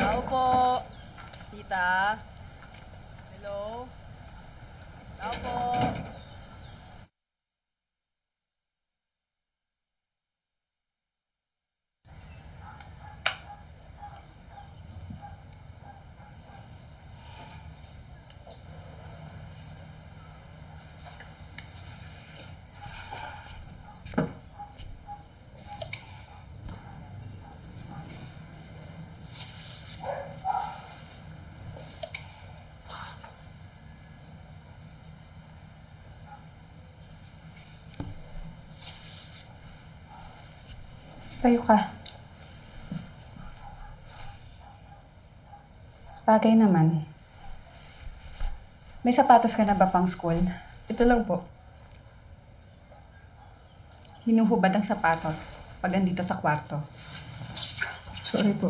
Tao po. Tita. Hello. Tao po. Tayo ka. Bagay naman. May sapatos ka na ba pang school? Ito lang po. Hinuhubad ang sapatos pag andito sa kwarto. Sorry po.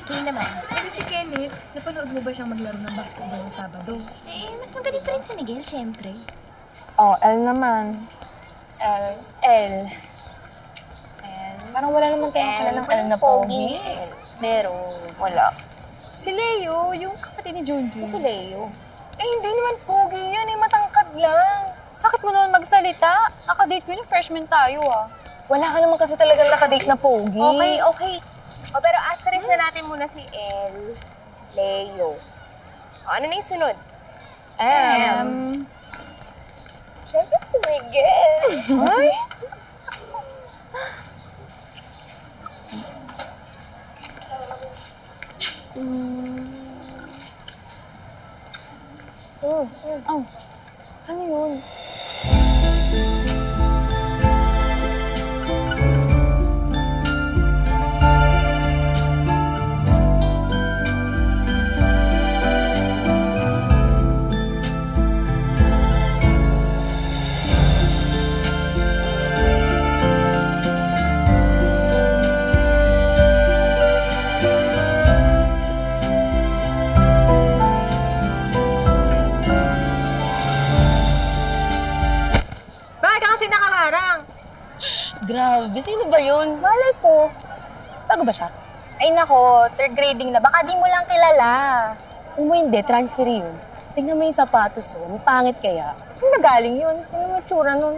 Kayo naman. Pero si Kenneth, napanood mo ba siyang maglaro ng basketball ng Sabado? Eh, mas magaling pa rin si Miguel, syempre. Oh, L naman. L. L. Parang wala naman tayong kilalang L na pogi. Meron. Wala. Si Leo, yung kapatid ni Junjun. Si Leo. Eh, hindi naman pogi yan eh. Matangkad lang. Sakit mo naman magsalita. Nakadate ko yung freshman tayo Wala ka naman kasi talagang nakadate na pogi. Okay. O, pero asterisk na natin muna si L, si Leo. O, ano na yung sunod? M. Siyempre si Miguel. Ay! Ano yun? Bakit ka kasi nakaharang? Grabe, sino ba yun? Malay ko. Bago ba siya? Ay nako, third grading na. Baka di mo lang kilala. Kung mo hindi, transfer yun. Tignan mo yung sapatos, oh. Ang pangit kaya. Saan nagaling yun? Ano yung tsura nun?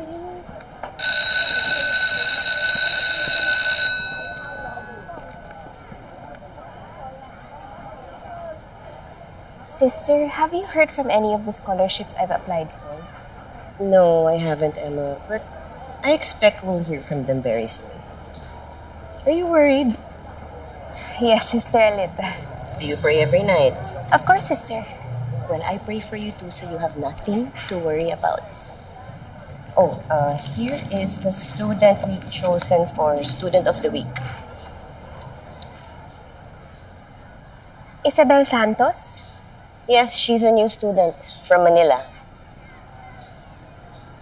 Sister, have you heard from any of the scholarships I've applied for? No, I haven't, Emma. But I expect we'll hear from them very soon. Are you worried? Yes, Sister Alita. Do you pray every night? Of course, Sister. Well, I pray for you too, so you have nothing to worry about. Oh, here is the student we've chosen for Student of the Week. Isabel Santos? Yes, she's a new student from Manila.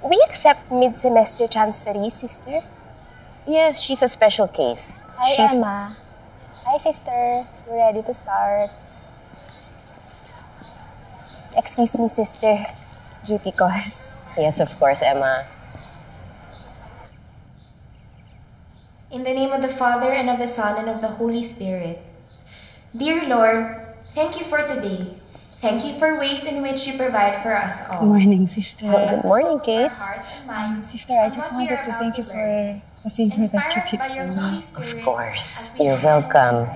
We accept mid-semester transferees, Sister. Yes, she's a special case. Hi, Emma. Hi, Sister. We're ready to start. Excuse me, Sister. Duty calls. Yes, of course, Emma. In the name of the Father, and of the Son, and of the Holy Spirit. Dear Lord, thank you for today. Thank you for ways in which you provide for us all. Good morning, sister. Good morning, Kate. Sister, I just wanted to thank you for a favor that you did for me. Of course. You're welcome.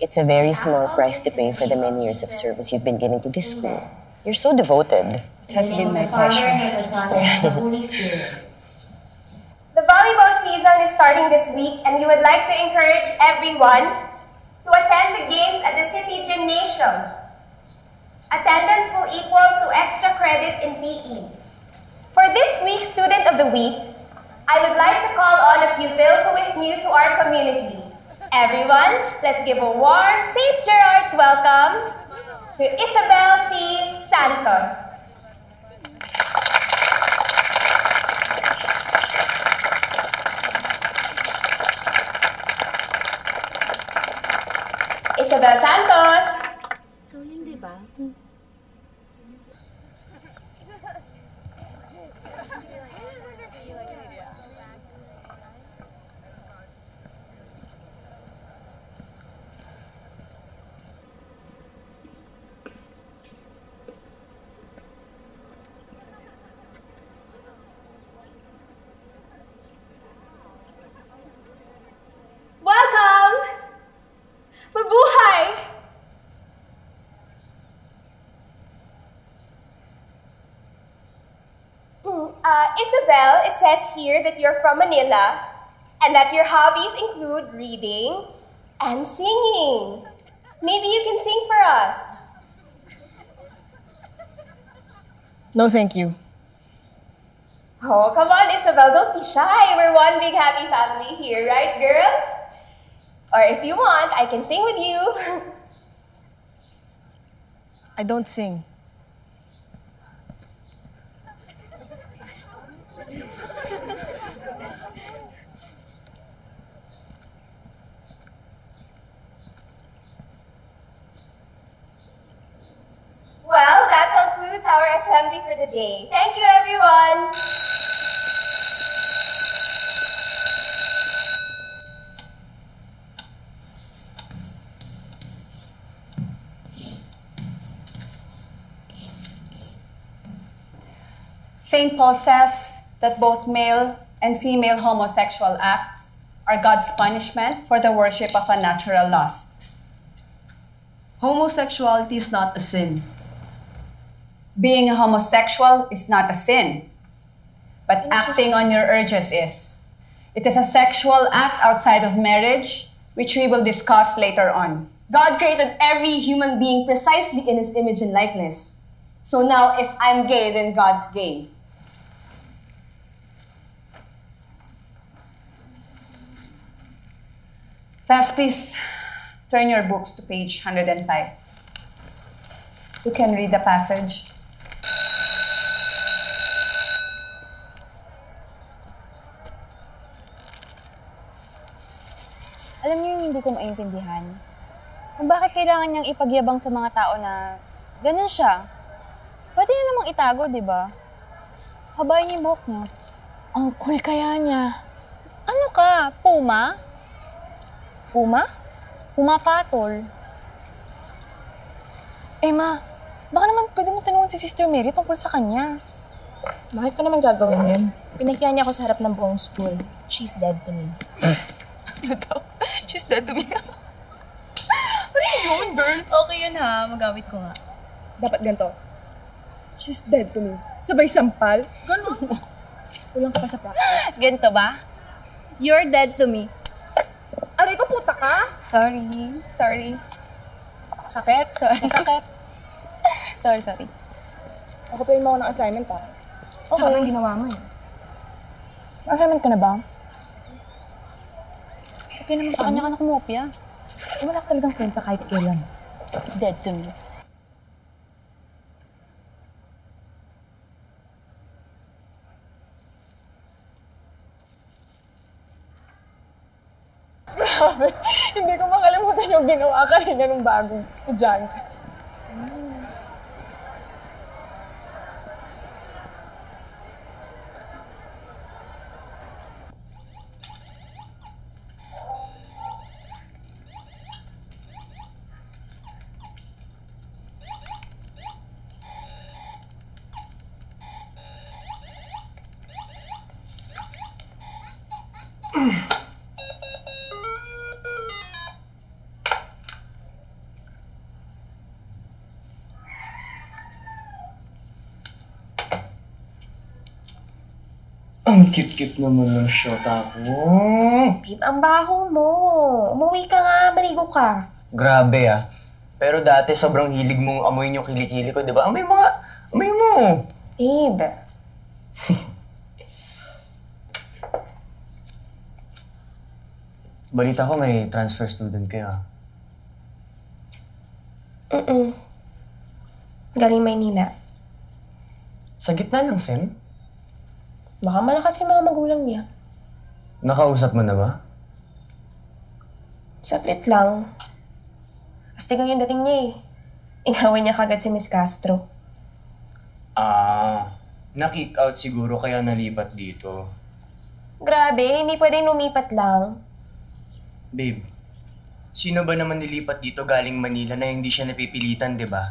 It's a very small price to pay for the many years of service you've been giving to this school. You're so devoted. It has been my pleasure, sister. The Holy Spirit. The volleyball season is starting this week, and we would like to encourage everyone to attend the games at the City Gymnasium. Attendance will equal to extra credit in PE. For this week's Student of the Week, I would like to call on a pupil who is new to our community. Everyone, let's give a warm St. Gerard's welcome to Isabel C. Santos. Isabel Santos. Welcome! Mabuhay! Isabel, it says here that you're from Manila and that your hobbies include reading and singing. Maybe you can sing for us. No, thank you. Oh, come on, Isabel, don't be shy. We're one big happy family here, right, girls? Or if you want, I can sing with you. I don't sing. assembly for the day. Thank you, everyone! St. Paul says that both male and female homosexual acts are God's punishment for the worship of a natural lust. Homosexuality is not a sin. Being a homosexual is not a sin, but acting on your urges is. It is a sexual act outside of marriage, which we will discuss later on. God created every human being precisely in his image and likeness. So now, if I'm gay, then God's gay. Class, please turn your books to page 105. You can read the passage. Alam niyo yung hindi ko maintindihan? Kung bakit kailangan niyang ipagyabang sa mga tao na ganun siya. Pwede niya namang itago, di ba? Habayin niyo yung buhok niyo. Ang cool kaya niya. Ano ka? Puma? Puma? Pumapatol. Eh ma, baka naman pwede mo tanungan si Sister Mary tungkol sa kanya. Bakit ko naman gagawin yun? Pinakiyan niya ako sa harap ng buong school. She's dead to me. Ano daw? She's dead to me. Ano yun, girl? Okay yun ha, magamit ko nga. Dapat ganito. She's dead to me. Sabay sampal. Ganun. Kulang ka pa sa practice. Ganito ba? You're dead to me. Aray ko, puta ka! Sorry. Sakit? Sakit. Sorry. Ako pa mo ako ng assignment, ha? Okay. Saan ang ginawa mo, eh? Assignment ka na ba? Okay naman sa kanya ka na kumopya. Wala ka talagang kwenta kahit kailan. Dead to me. Grabe. Hindi ko makalimutan yung ginawa kanina ng bagong estudyante. Ang cute-cute naman ng shota ko. Babe, ang baho mo. Umuwi ka nga, maligo ka. Grabe ah. Pero dati sobrang hilig mong amoyin yung kilikili ko, di ba? Amoy mo. Babe. Balita ko may transfer student kayo. Galing Maynila. Sa gitna ng SEM? Baka malakas yung mga magulang niya. Nakausap mo na ba? Saglit lang. Astigang yung dating niya eh. Inaway niya kagad si Miss Castro. Na-kick out siguro kaya nalipat dito. Grabe, hindi pwedeng lumipat lang. Babe, sino ba naman nilipat dito galing Manila na hindi siya napipilitan, di ba?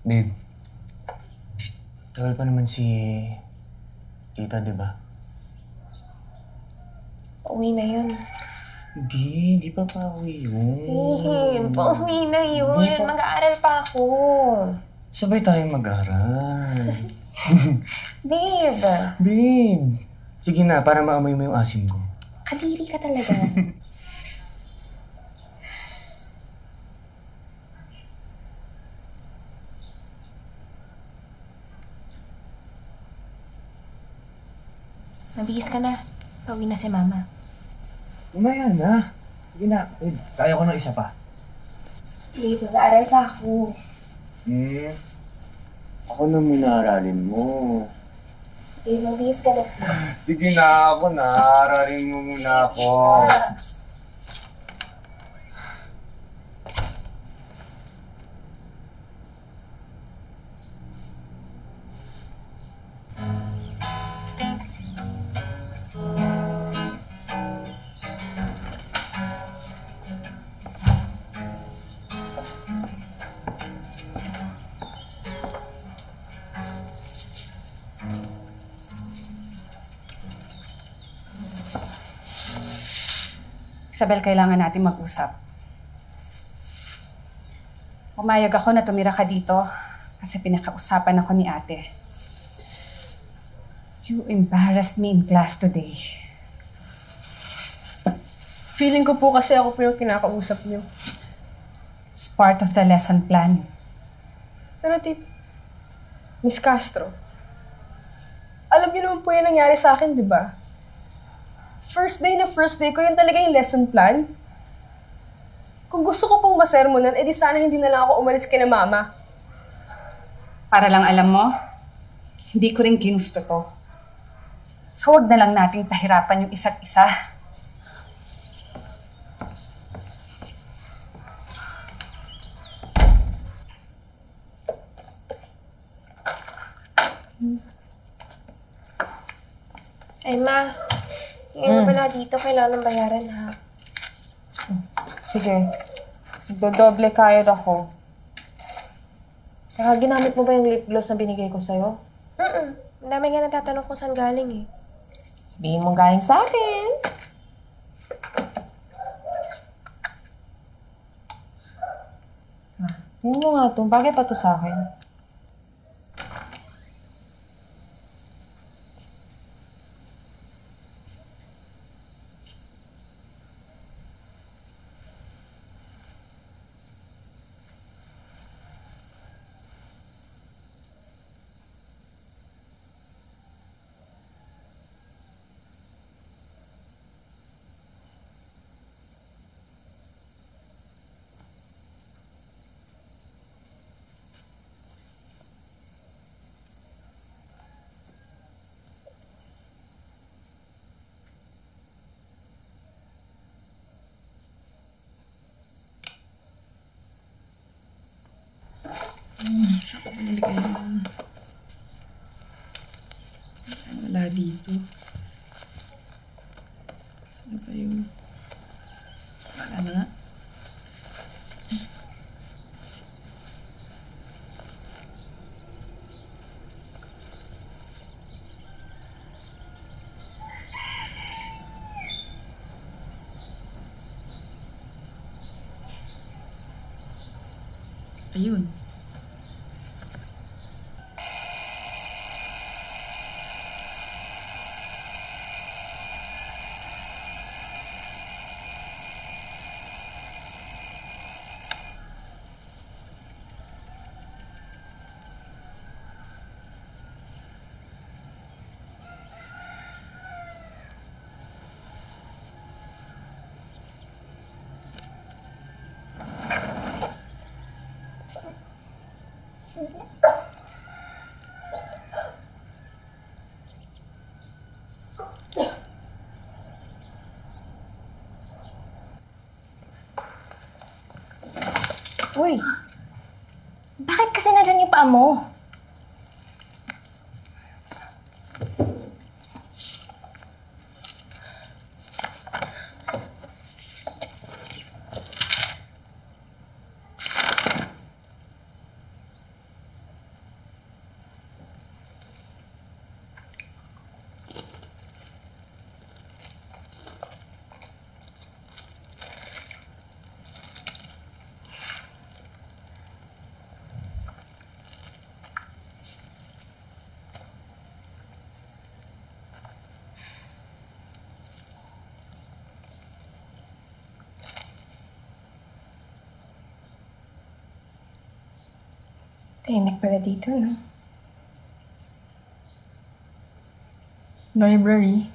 Babe, tagal pa naman si tita, di ba? Pauwi na yun. Hindi pa pauwi yun. Pauwi na yun. Mag-aaral pa ako. Sabay tayong mag-aral. Babe. Babe, sige na, para maamoy mo yung asim ko. Kadiri ka talaga. Mabihis ka na. Pauwi na si Mama. Umaya na. Sige na. Babe, kaya ko ng isa pa. Babe, mag-aaral pa ako. Ako na muna aralin mo. Babe, mabihis ka na, please. Sige na, ako na. Aralin mo muna ako. Isabel, kailangan natin mag-usap. Pumayag ako na tumira ka dito kasi pinakausapan ako ni ate. You embarrassed me in class today. Feeling ko po kasi ako po yung kinakausap niyo. It's part of the lesson plan. Pero Miss Castro, alam niyo naman po yung nangyari sa akin, di ba? First day ko, yun talaga yung lesson plan. Kung gusto ko pong masermonan, edi sana hindi na lang ako umalis kina mama. Para lang alam mo, hindi ko rin ginusto to. So wag na lang nating pahirapan yung isa't isa. Ay, Ma. Ngayon na pala dito, kailangan bayaran, ha? Sige. Dodoble kayod ako. Saka ginamit mo ba yung lip gloss na binigay ko sa'yo? Ang dami nga natatanong kung saan galing, eh. Sabihin mo galing sa akin. Tingnan mo nga ito. Bagay pa to sa akin. Saan ko nilagay yun? Wala dito. Saan ba yun? Wala na nga. Ayun. Uy! Bakit kasi nandyan yung paa mo? Tahimik pala dito, no? Library.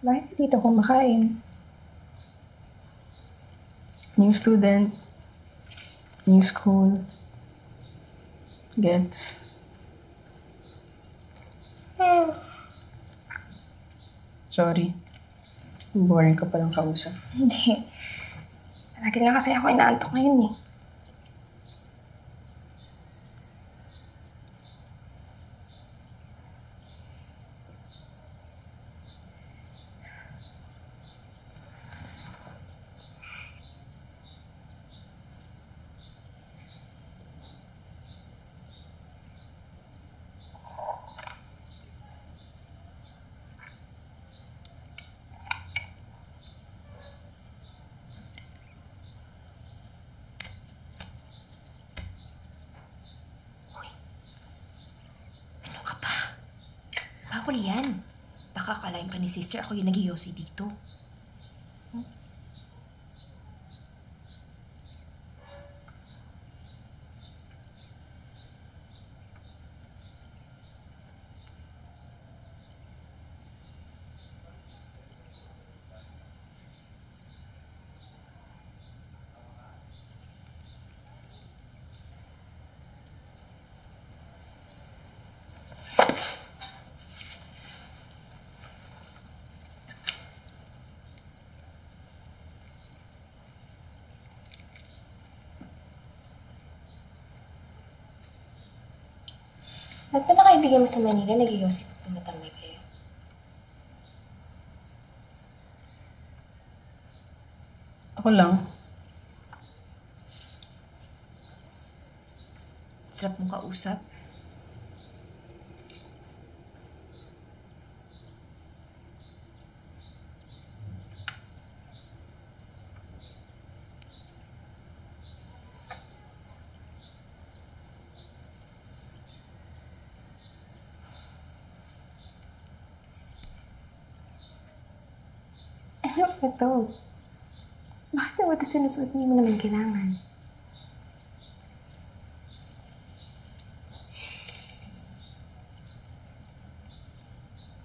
Bakit dito kumakain? New student. New school. Gets. Sorry. Boring ka palang kausap. Hindi. Lagi lang kasi ako inaantok ngayon, eh. Bawal yan. Baka akalain pa ni sister ako yung nag-iyosi dito. Lahat pa na kaibigan mo sa Manila, nag-iosip at tumatambay kayo. Ako lang. Sarap mong kausap. Ano ba ito? Bakit naman ito sinusuot? Hindi mo naman kailangan.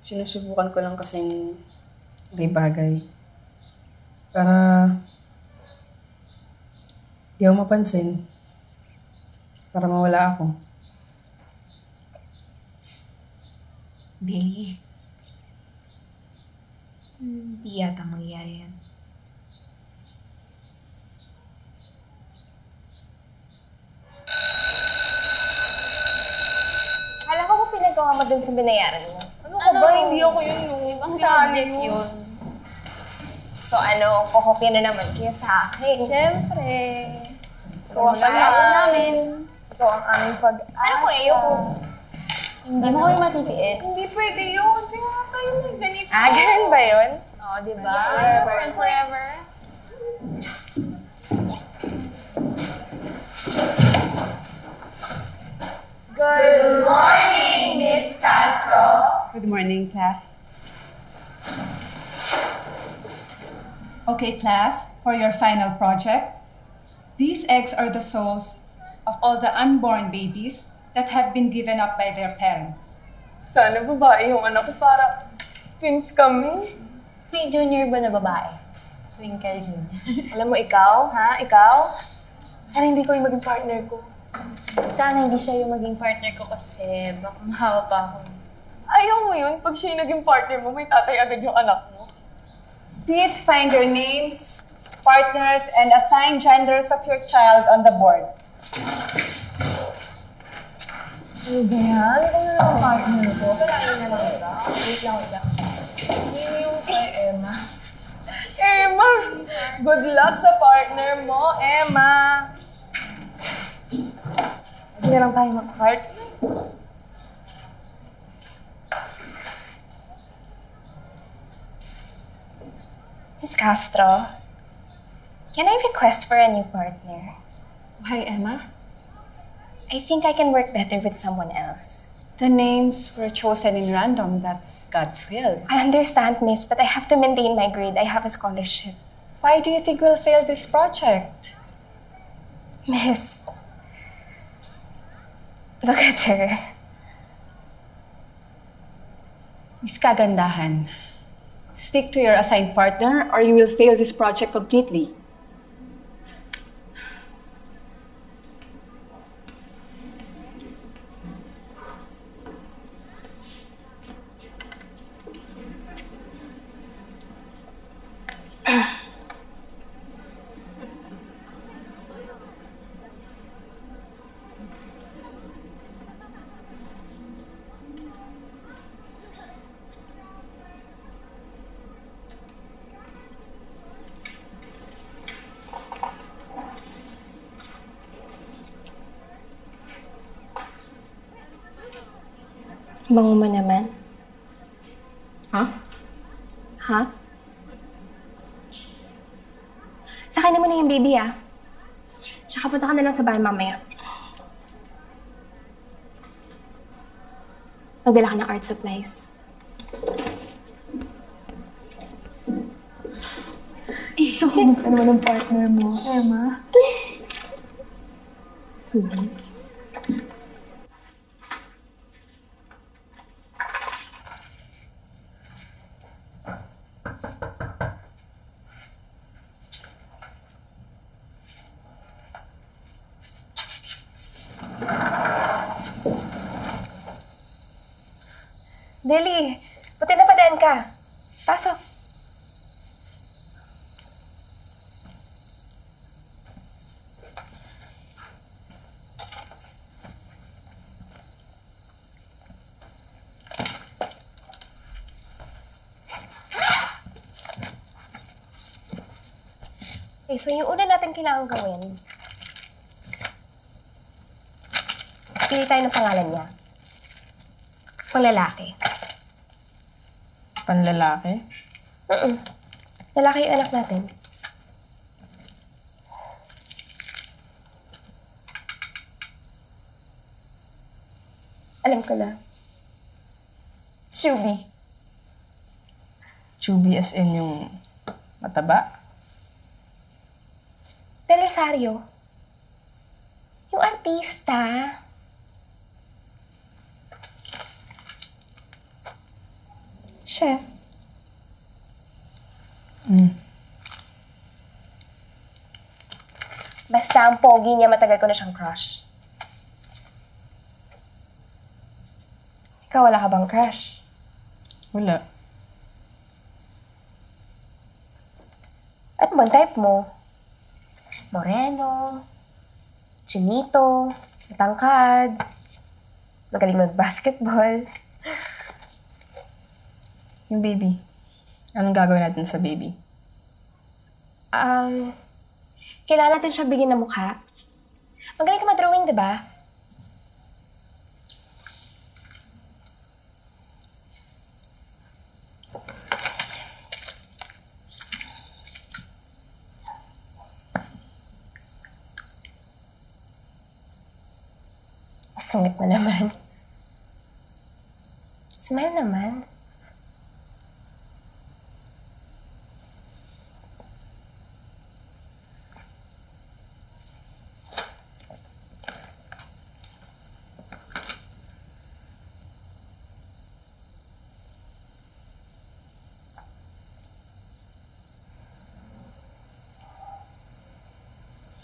Sinusubukan ko lang kasing may bagay. Para di ako mapansin. Para mawala ako. Billy. Hindi yata mangyayari yan. Alam ko kung pinagawa mo dun sa binayaran mo. Ano ka ba? Hindi ako yun. Ibang subject yun. So kukopya na naman kayo sa akin. Siyempre. Ikaw ang pag-asa namin. Ito ang aming pag-asa. Ano ko ayoko? Hindi mo kami matitiis. Hindi pwede yun. Hindi nga tayo na ganito. Ganun ba yun? Oo, di ba? Forever. Friends forever. Good morning, Miss Castro. Good morning, class. Okay, class, for your final project, these eggs are the souls of all the unborn babies that have been given up by their parents. Sana babae yung anak ko para twins kami. May junior ba na babae? Twinkle Junior. Alam mo, ikaw, ha? Ikaw? Sana hindi ko yung maging partner ko. Sana hindi siya yung maging partner ko kasi baka mahawa pa ako. Ayaw mo yun. Pag siya yung naging partner mo, may tatay agad yung anak mo. Please find your names, partners, and assign genders of your child on the board. Ano ba yan? Ikaw na lang ang partner ko. Sarayin na lang ito. Wait lang. Sino yung kay Emma? Emma! Good luck sa partner mo, Emma! Hindi na lang tayo mag-partner. Miss Castro, can I request for a new partner? Why, Emma? I think I can work better with someone else. The names were chosen in random. That's God's will. I understand, miss, but I have to maintain my grade. I have a scholarship. Why do you think we'll fail this project? Miss, look at her. Miss Kagandahan, stick to your assigned partner or you will fail this project completely. Bango mo naman. Ha? Ha? Sakay naman na yung baby, ah. Tsaka punta ka na lang sa bahay mamaya. Magdala ka ng art supplies. So, kumusta naman ang partner mo, Emma? Sweetie. Deli, buti napadaan ka. Pasok. Okay, so yung una natin kailangan gawin, pili tayo ng pangalan niya. Panglalaki. Panlalaki? Lalaki yung anak natin. Alam ko na. Shubi. Chubby as in yung mataba? Del Rosario. Yung artista. Siya. Basta ang pogi niya, matagal ko na siyang crush. Ikaw, wala ka bang crush? Wala. Ano bang type mo? Moreno, chinito, matangkad, magaling mag-basketball. Yung baby. Anong gagawin natin sa baby? Kailangan natin siya bigyan ng mukha. Magaling ka mag-drawing, di ba? Sungit mo naman. Smile naman.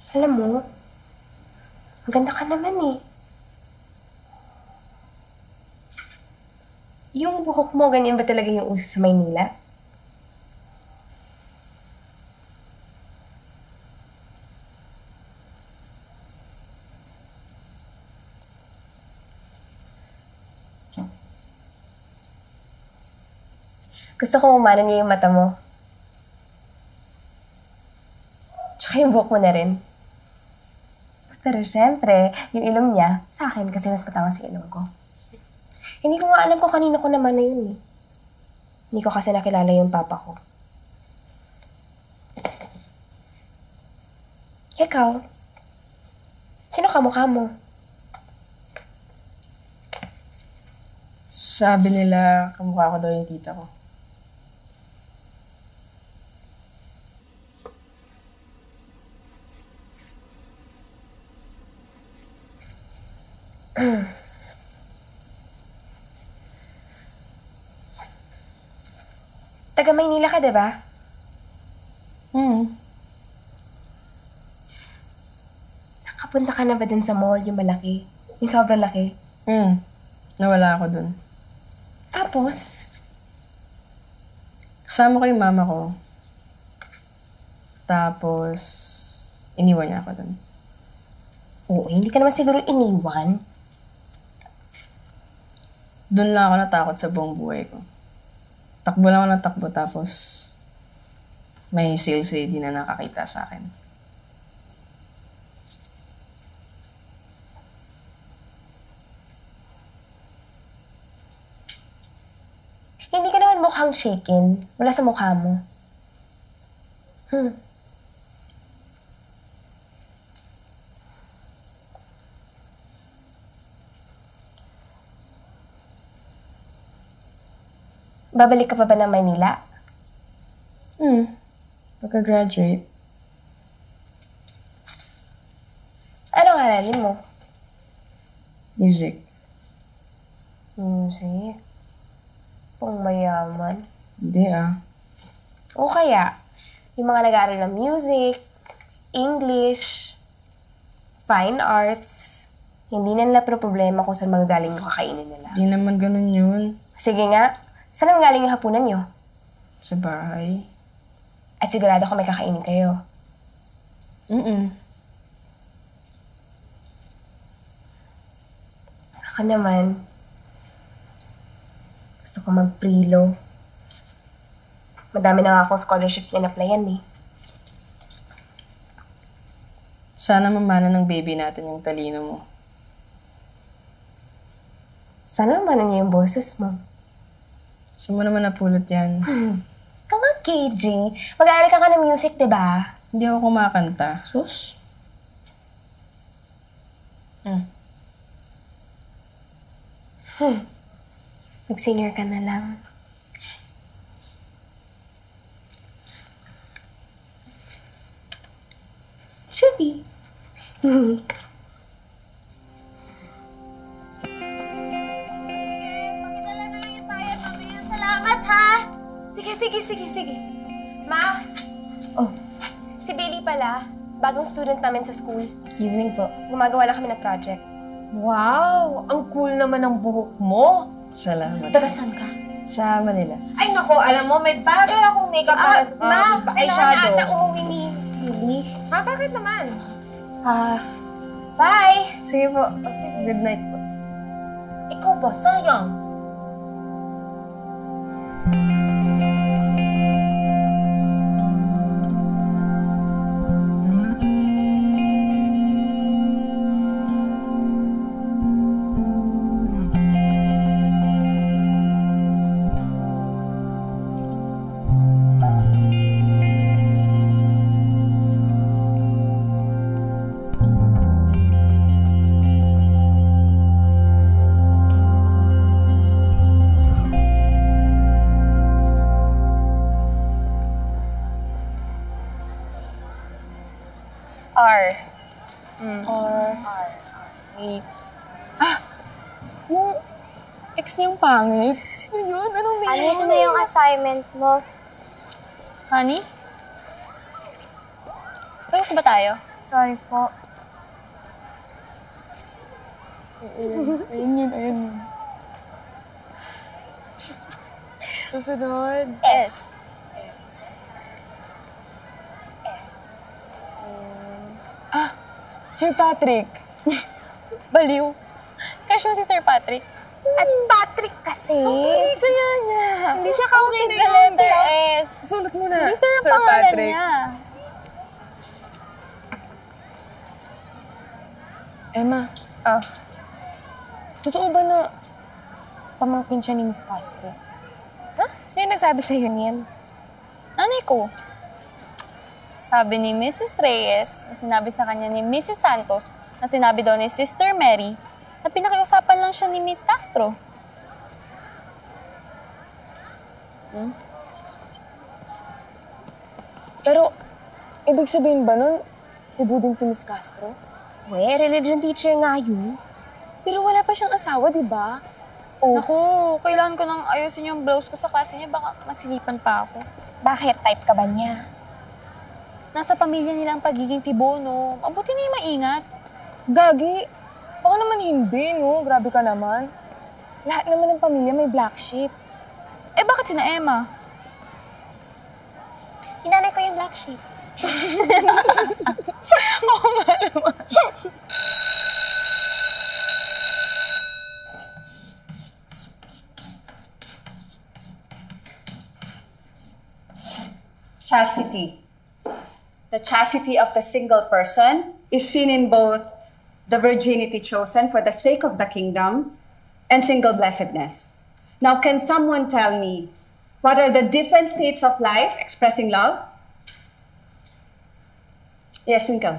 Alam mo, maganda ka naman eh. Yung buhok mo, ganyan ba talaga yung uso sa Maynila? Gusto ko umano niya yung mata mo. Tsaka yung buhok mo na rin. Pero syempre, yung ilong niya, sa akin kasi mas matangas yung ilong ko. Hindi ko nga alam kung kanino ko naman na yun eh. Hindi ko kasi nakilala yung papa ko. Ikaw, sino kamukha mo? Sabi nila, kamukha ko daw yung tita ko. Taga Maynila ka, diba? Nakapunta ka na ba dun sa mall, yung malaki? Yung sobrang laki? Nawala ako dun. Tapos? Kasama ko yung mama ko. Tapos, iniwan niya ako dun. Oo, hindi ka naman siguro iniwan. Doon lang ako natakot sa buong buhay ko. Takbo lang ako ng takbo tapos may sales lady na nakakita sa akin. Hindi ka naman mukhang shaken. Wala sa mukha mo. Babalik ka pa ba ng Maynila? Pagka-graduate. Anong aralin mo? Music. Music? Pang mayaman. Hindi O kaya, yung mga nag-aaral ng music, English, fine arts, hindi na nila problema kung saan magagaling yung kakainin nila. Hindi naman ganun yun. Sige nga, saan ang galing yung hapunan nyo? Sa bahay. At sigurado ko may kakainin kayo. Ako naman, gusto ko mag-prelo. Madami na nga akong scholarships na in-applyan eh. Sana mamana ng baby natin yung talino mo. Sana naman niyo yung boses mo. Saan mo naman napulot yan? Ikaw nga, KJ. Mag-aaral ka ng music, diba? Hindi ako kumakanta. Sus? Mag-singer ka na lang. Chubby. Salamat, ha? Sige. Ma? Oh. Si Bailey pala. Bagong student namin sa school. Evening po. Gumagawa lang kami ng project. Wow! Ang cool naman ng buhok mo. Salamat. Taga saan ka? Sa Manila. Ay nako, alam mo, may bagay akong makeup para sa eyeshadow. Na umuwi ni Bailey. Ha? Bakit naman? Bye! Sige po. Good night po. Ikaw ba? Sayang. Wait. Yung ex niyang pangit? Sino yun? Anong name? Ito na yung assignment mo. Honey? Tapos ba tayo? Sorry po. Ayun yun. Susunod. S. Sir Patrick. Baliw. Crush mo si Sir Patrick? At Patrick kasi. Hindi kaya niya. Hindi siya counted sa letter S. Sulat mo na. Hindi Sir ang pangalan Patrick. niya. Emma. Totoo ba na pamangkin siya ni Miss Castro? Sino nagsabi sa'yo niyan? Nanay ko. Sabi ni Mrs. Reyes na sinabi sa kanya ni Mrs. Santos na sinabi daw ni Sister Mary na pinakiusapan lang siya ni Miss Castro. Pero, ibig sabihin ba nun, ibo din si Miss Castro? Religion teacher nga yun. Pero wala pa siyang asawa, di ba? Naku, kailangan ko nang ayusin yung blouse ko sa klase niya. Baka masilipan pa ako. Bakit? Type ka ba niya? Nasa pamilya nila ang pagiging tibono. Mabuti na yung maingat. Gagi, baka naman hindi, no? Grabe ka naman. Lahat naman ng pamilya may black sheep. Eh, bakit sina Emma? Hinanay ko yung black sheep. Oo nga naman. Chastity. The chastity of the single person is seen in both the virginity chosen for the sake of the kingdom and single blessedness. Now, can someone tell me what are the different states of life expressing love? Yes, Twinkle.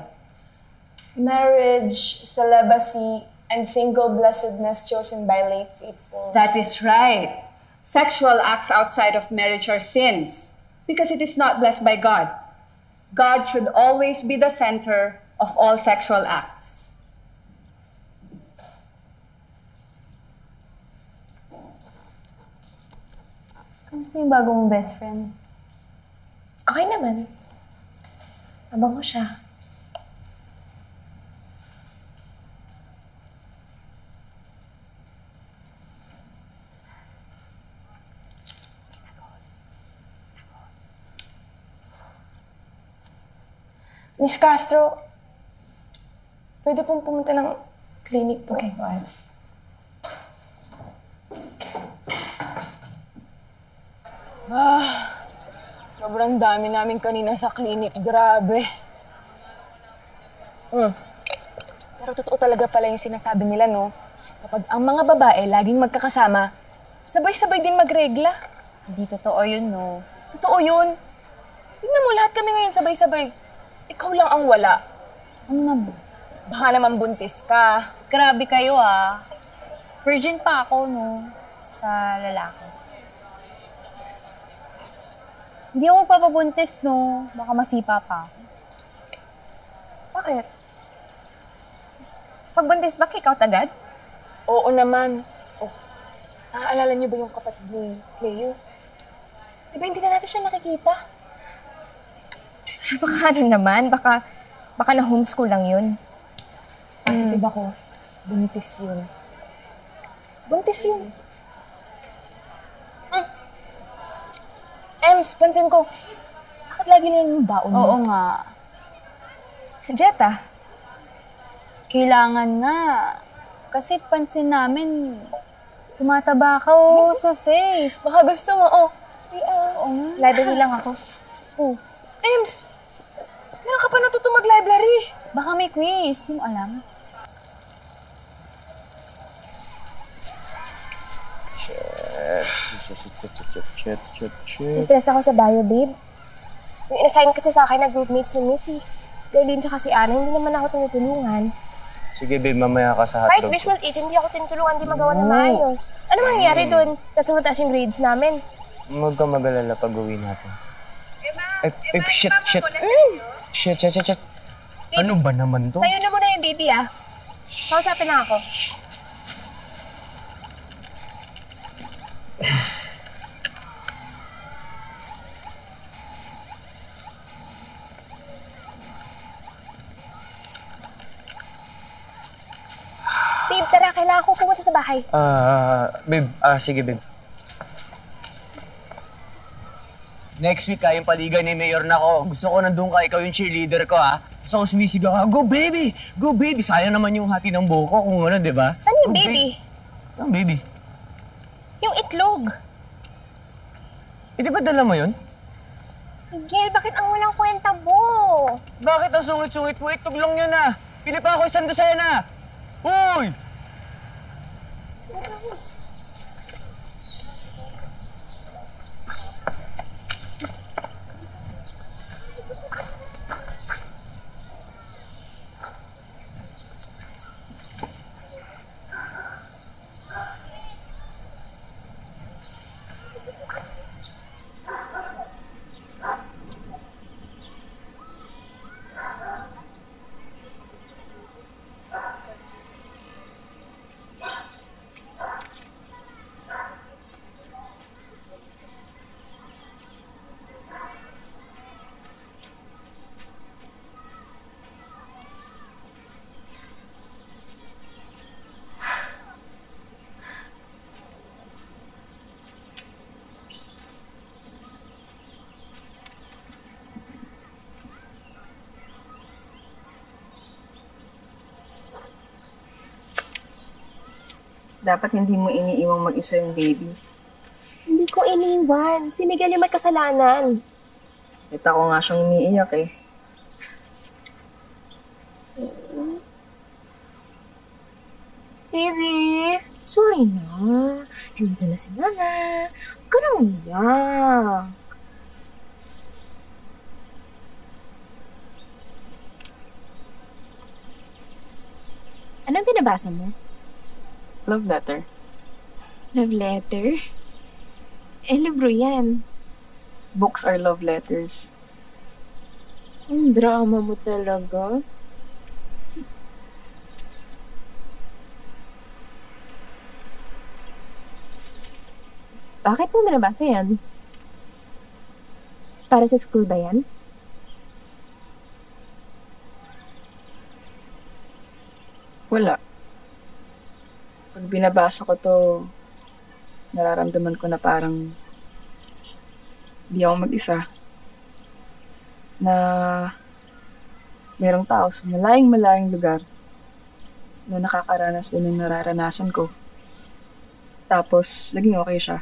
Marriage, celibacy, and single blessedness chosen by late faithful. That is right. Sexual acts outside of marriage are sins because it is not blessed by God. God should always be the center of all sexual acts. Kamusta yung bago mong best friend? Okay naman. Abango siya. Miss Castro, pwede pong pumunta ng clinic po. Okay, go ahead. Sobrang dami namin kanina sa clinic. Grabe. Pero totoo talaga pala yung sinasabi nila, no? Kapag ang mga babae laging magkakasama, sabay-sabay din magregla. Hindi totoo yun, no? Totoo yun. Tingnan mo, lahat kami ngayon sabay-sabay. Ikaw lang ang wala. Ano na ba? Baka naman buntis ka. Grabe kayo, ah. Virgin pa ako, no? Sa lalaki. Hindi ako magpapabuntis, no? Baka masipa pa ako. Bakit? Pagbuntis ba, kick out agad? Oo naman. Oh, naaalala niyo ba yung kapatid ni Cleo? Di ba hindi na natin siya nakikita? Baka ano naman, baka na homeschool lang yun. Positive ako. Buntis yun. Buntis yun. Ems, pansin ko. Bakit lagi na yung baon mo? Oo nga. Jetta, Kailangan nga. Kasi pansin namin, tumataba ka sa face. Baka gusto mo, oh. Oo nga. library lang ako. Oh, Ems! Meron ka pa natuto mag-library. baka may quiz. Di mo alam. Stress ako sa bio, babe. Yung in-assign kasi sa akin na groupmates ni Missy. Darlene tsaka si Ana, hindi naman ako tinutulungan. Sige babe, mamaya ka sa Kahit hotdog. visual 8, hindi ako tinutulungan, hindi magawa na maayos. Ano mangyayari doon? Tapos mataas yung grades namin. Huwag ka mag-alala pag-uwi natin. Ay, shit. Shit. Ano ba naman to? Sa'yo na muna yung baby, ah. Kausapin na ako. Babe, tara, kailangan ko pumunta sa bahay. Sige babe. Next week yung paligan ni Mayor na ko. Gusto ko nandun ka, ikaw yung cheerleader ko So sumisigaw ka, go baby! Go baby! Sayang naman yung hati ng buhok ko kung ano, di ba? Saan yung baby? Ang baby? Yung itlog. Di ba dala mo yun? Miguel, bakit ang walang kwenta mo? Bakit ang sungit-sungit mo? Itlog lang yun Pili pa ako isang dosena! Uy! Dapat hindi mo iniiwang mag-isa yung baby. Hindi ko iniwan. Si Miguel yung may kasalanan. Kita ko nga siyang umiiyak eh. Baby, sorry na. Nandito na si Mama. Huwag ka na umiyak. Anong binabasa mo? Love letter. Love letter? Libro yan. Books are love letters. Ang drama mo talaga. Bakit mo binabasa yan? Para sa school ba yan? Wala. Pag binabasa ko to, nararamdaman ko na parang di ako mag-isa. Na merong tao sa malayang lugar na nakakaranas din ng nararanasan ko. Tapos, naging okay siya.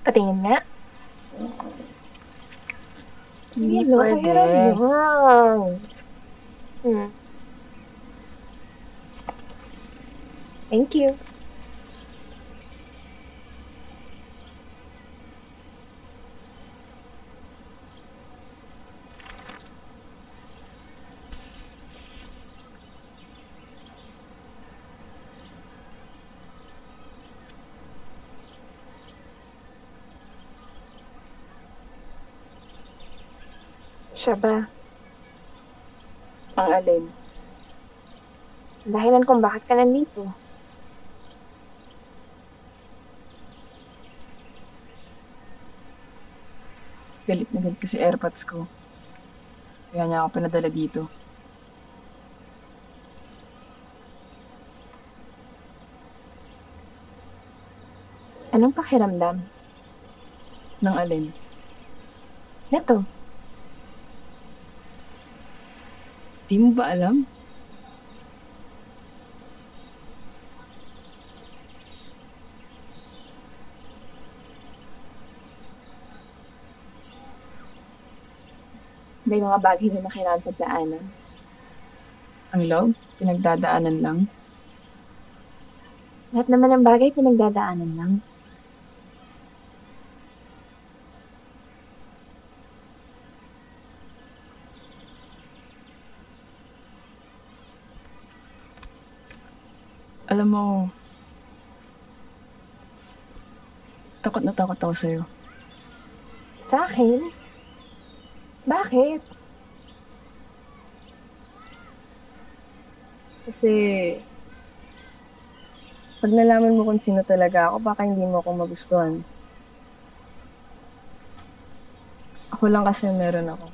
Patingin nga. Sige, pwede. Thank you. Siya ba? Ang alin? Dahilan kung bakit ka nandito. Galit na galit kasi airpods ko. Kaya niya ako pinadala dito. Anong pakiramdam? Ng alin? Neto. Di mo ba alam? May mga bagay na kailangan pagdaanan. Ang love, pinagdadaanan lang. Lahat naman ng bagay pinagdadaanan lang. Alam mo, takot na takot ako sa'yo. Sa akin? Bakit? Kasi, pag nalaman mo kung sino talaga ako, baka hindi mo ako magustuhan. Ako lang kasi meron ako.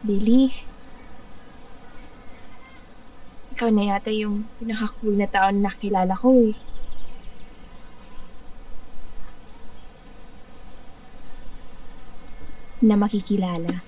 Billy, ikaw na yata yung pinaka-cool na tao na nakilala ko eh. Na makikilala.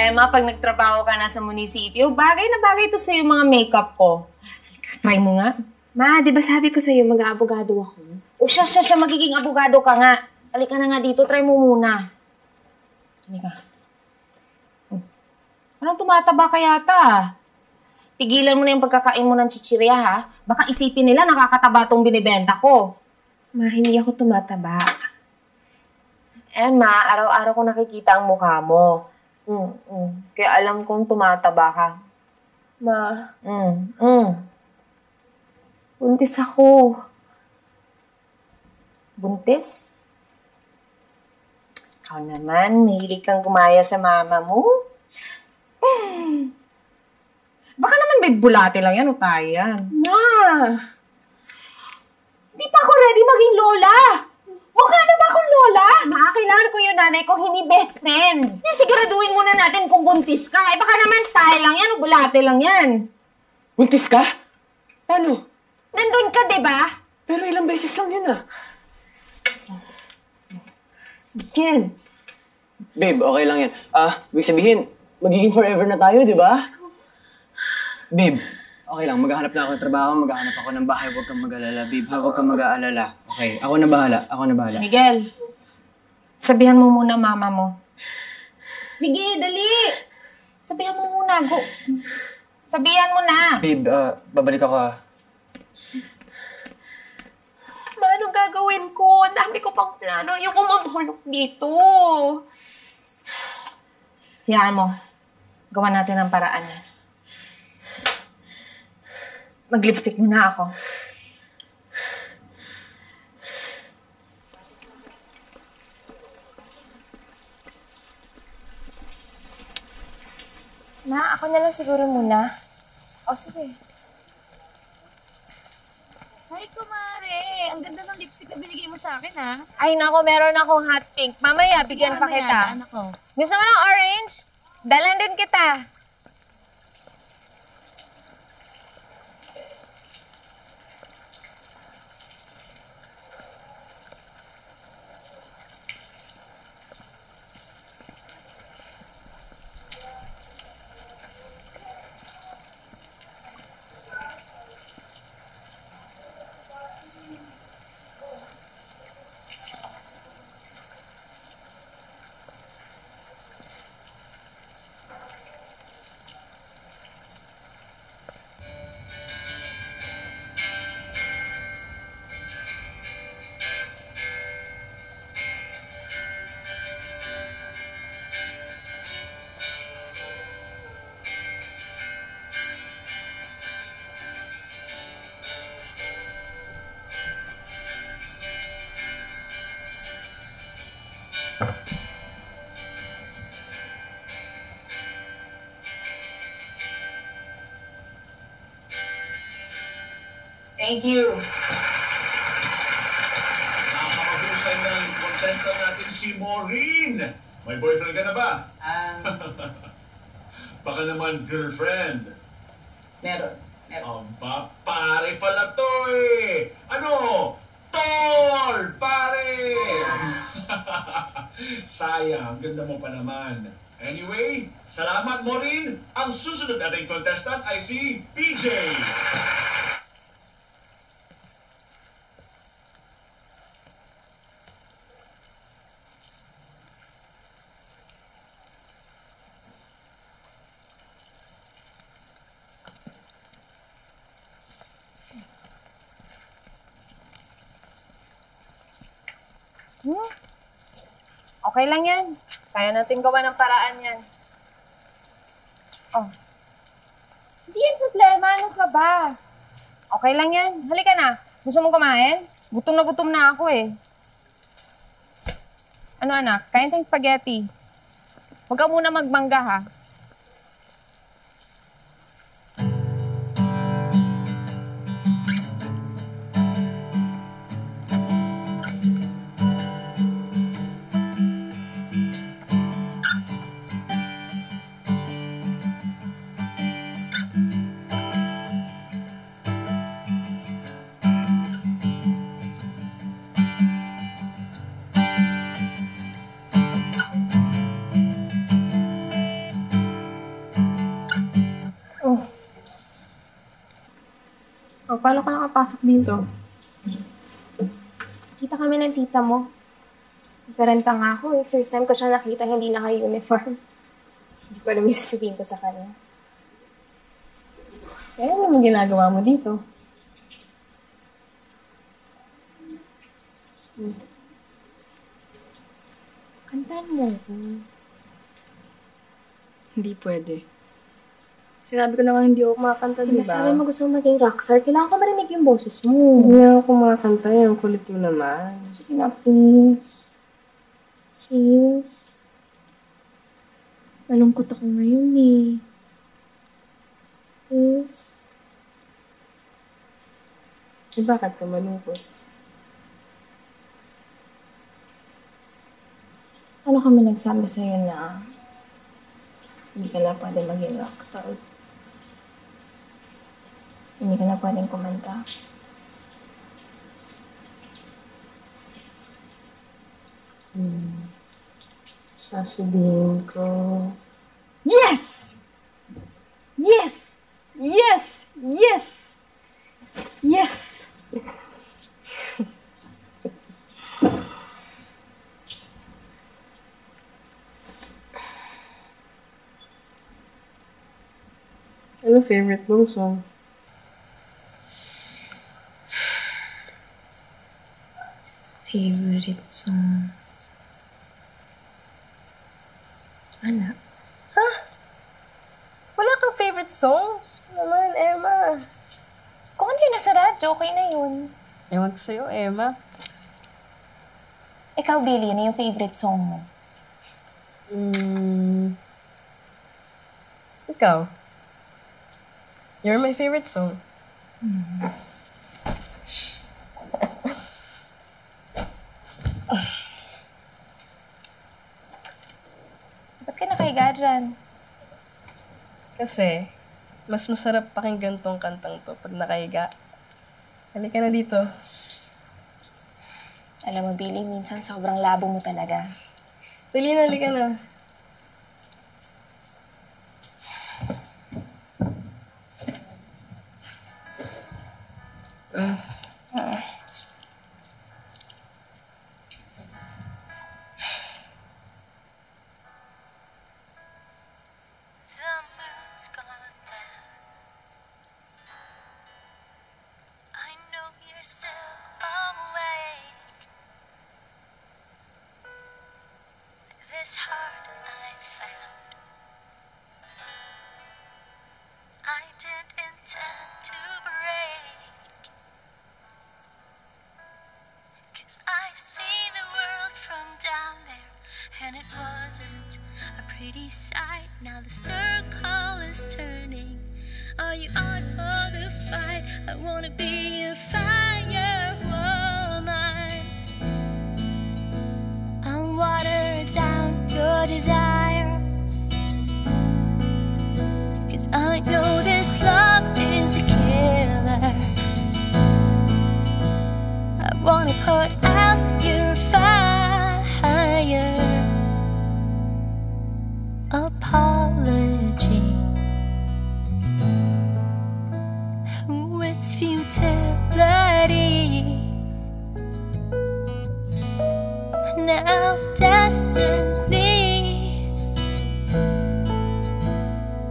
problema pag nagtrabaho ka na sa munisipyo. Bagay na bagay ito sa'yo mga makeup ko. Try mo nga. Ma, di ba sabi ko sa'yo mag-aabogado ako? O siya, magiging abogado ka nga. Halika na nga dito, try mo muna. Halika. Parang tumataba ka yata. Tigilan mo na yung pagkakain mo ng chichirya, ha? Baka isipin nila nakakataba tong binibenta ko. Ma, hindi ako tumataba. Ma, araw-araw ko nakikita ang mukha mo. Kaya alam kong tumataba ka. Ma. Buntis ako. Buntis? Ikaw naman, mahilig kang gumaya sa mama mo. Baka naman may bulate lang yan o tayo yan. Ma! Di pa ako ready maging lola. Mukha na ba akong lola? Ma, kailangan ko yung nanay ko, hindi best friend. Siguraduhin muna natin kung buntis ka. Baka naman tayo lang yan o bulate lang yan. Buntis ka? Paano? Nandun ka, di ba? Pero ilang beses lang yun ah. Ken. Babe, okay lang yan. Ibig sabihin, magiging forever na tayo, di ba? Babe, okay lang. Maghahanap na ako ng trabaho, maghahanap ako ng bahay. Huwag kang mag-alala, babe. Huwag kang mag-aalala. Okay, ako na bahala. Miguel, sabihan mo muna mama mo. Sige, dali. Sabihan mo muna, go. Sabihan mo na. Babe, babalik ako ah. Ma, anong gagawin ko? Ang dami ko pang plano. Ayoko mabulok dito. Hayaan mo. Gawa natin ang paraan yan. Mag-lipstick muna ako. Ma, ako na lang siguro muna. O, sige. Hi, kumare! Ang ganda ng lipstick na binigay mo sa akin, ha? Ay, nako, meron akong hot pink. Mamaya, bigyan pa kita. Anak ko. Gusto mo ng orange? Dalan din kita. Thank you. Nakakahusay ng contestant natin si Maureen. May boyfriend ka na ba? Baka naman girlfriend. Meron. Aba, pare pala to eh. Ano? Tol! Pare! Sayang, ganda mo pa naman. Anyway, salamat Maureen. Ang susunod nating contestant ay si PJ. Okay lang yan. Kaya natin gawa ng paraan yan. Oh. Hindi yan problema. Ano ka ba? Okay lang yan. Halika na. Gusto mong kumain? Gutom na ako eh. Ano anak? Kain tayong spaghetti. Huwag ka muna magmangga ha. Paano ka nakapasok dito? Kita kami ng tita mo. Taranta nga ako eh. First time ko siya nakita, hindi naka-uniform. Hindi ko alam yung sasabihin ko sa kanya. Eh, ano naman ginagawa mo dito? Kantahan mo ko. Hindi pwede. Sinabi ko na nga hindi ako makakanta, di ba? Sabi mo gusto mo maging rockstar, kailangan ko marinig yung boses mo. Hindi nga ako makakanta, yung kulit mo naman. Sige na, please. Please. Malungkot ako ngayon eh. Please. Eh, bakit ka malungkot? Ano kami nagsabi sa'yo na hindi ka na pwede maging rockstar? Hindi ka na pwedeng kumanta? Sasabihin ko... Yes! Yes! Yes! Yes! Yes! Ano favorite mong song? Favorite song? Anak? Ha? Wala kang favorite songs? Naman, Emma. Kung ano yung nasa radyo, okay na yun. Ewan ko sa'yo, Emma. Ikaw, Billy, ano yung favorite song mo? Ikaw? You're my favorite song. Ba't ka nakahiga dyan? Kasi, mas masarap pakinggan tong kantang to pag nakahiga. Halika na dito. Alam mo, Billy, minsan sobrang labo mo talaga. Dali na, halika na. This heart I found, I didn't intend to break, 'cause I've seen the world from down there, and it wasn't a pretty sight. Now the circle is turning. Are you on for the fight? I wanna be a fire woman. I'll water down your desire, 'cause I know this love is a killer. I wanna put out your fire. Apology, it's futility. Now destiny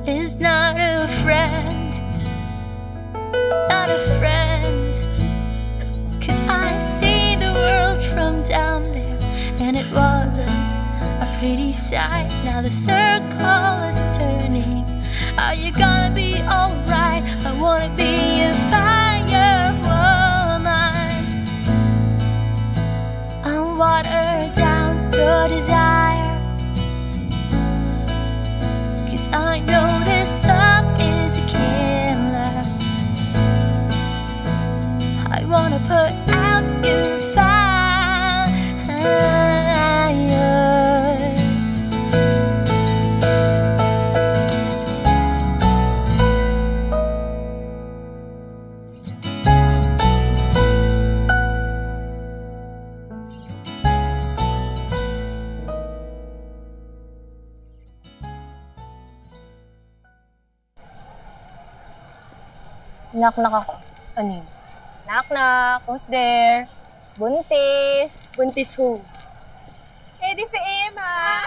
is not a friend, not a friend. 'Cause I see the world from down there, and it wasn't a pretty sight. Now the circle is turning. Are you gonna be alright? I wanna be a fire woman. I'll water down your desire, 'cause I know this love is a killer. I wanna put out your fire. Knock-knock ako. Anin? Knock-knock. Who's there? Buntis. Buntis who? Eh, di si Emma.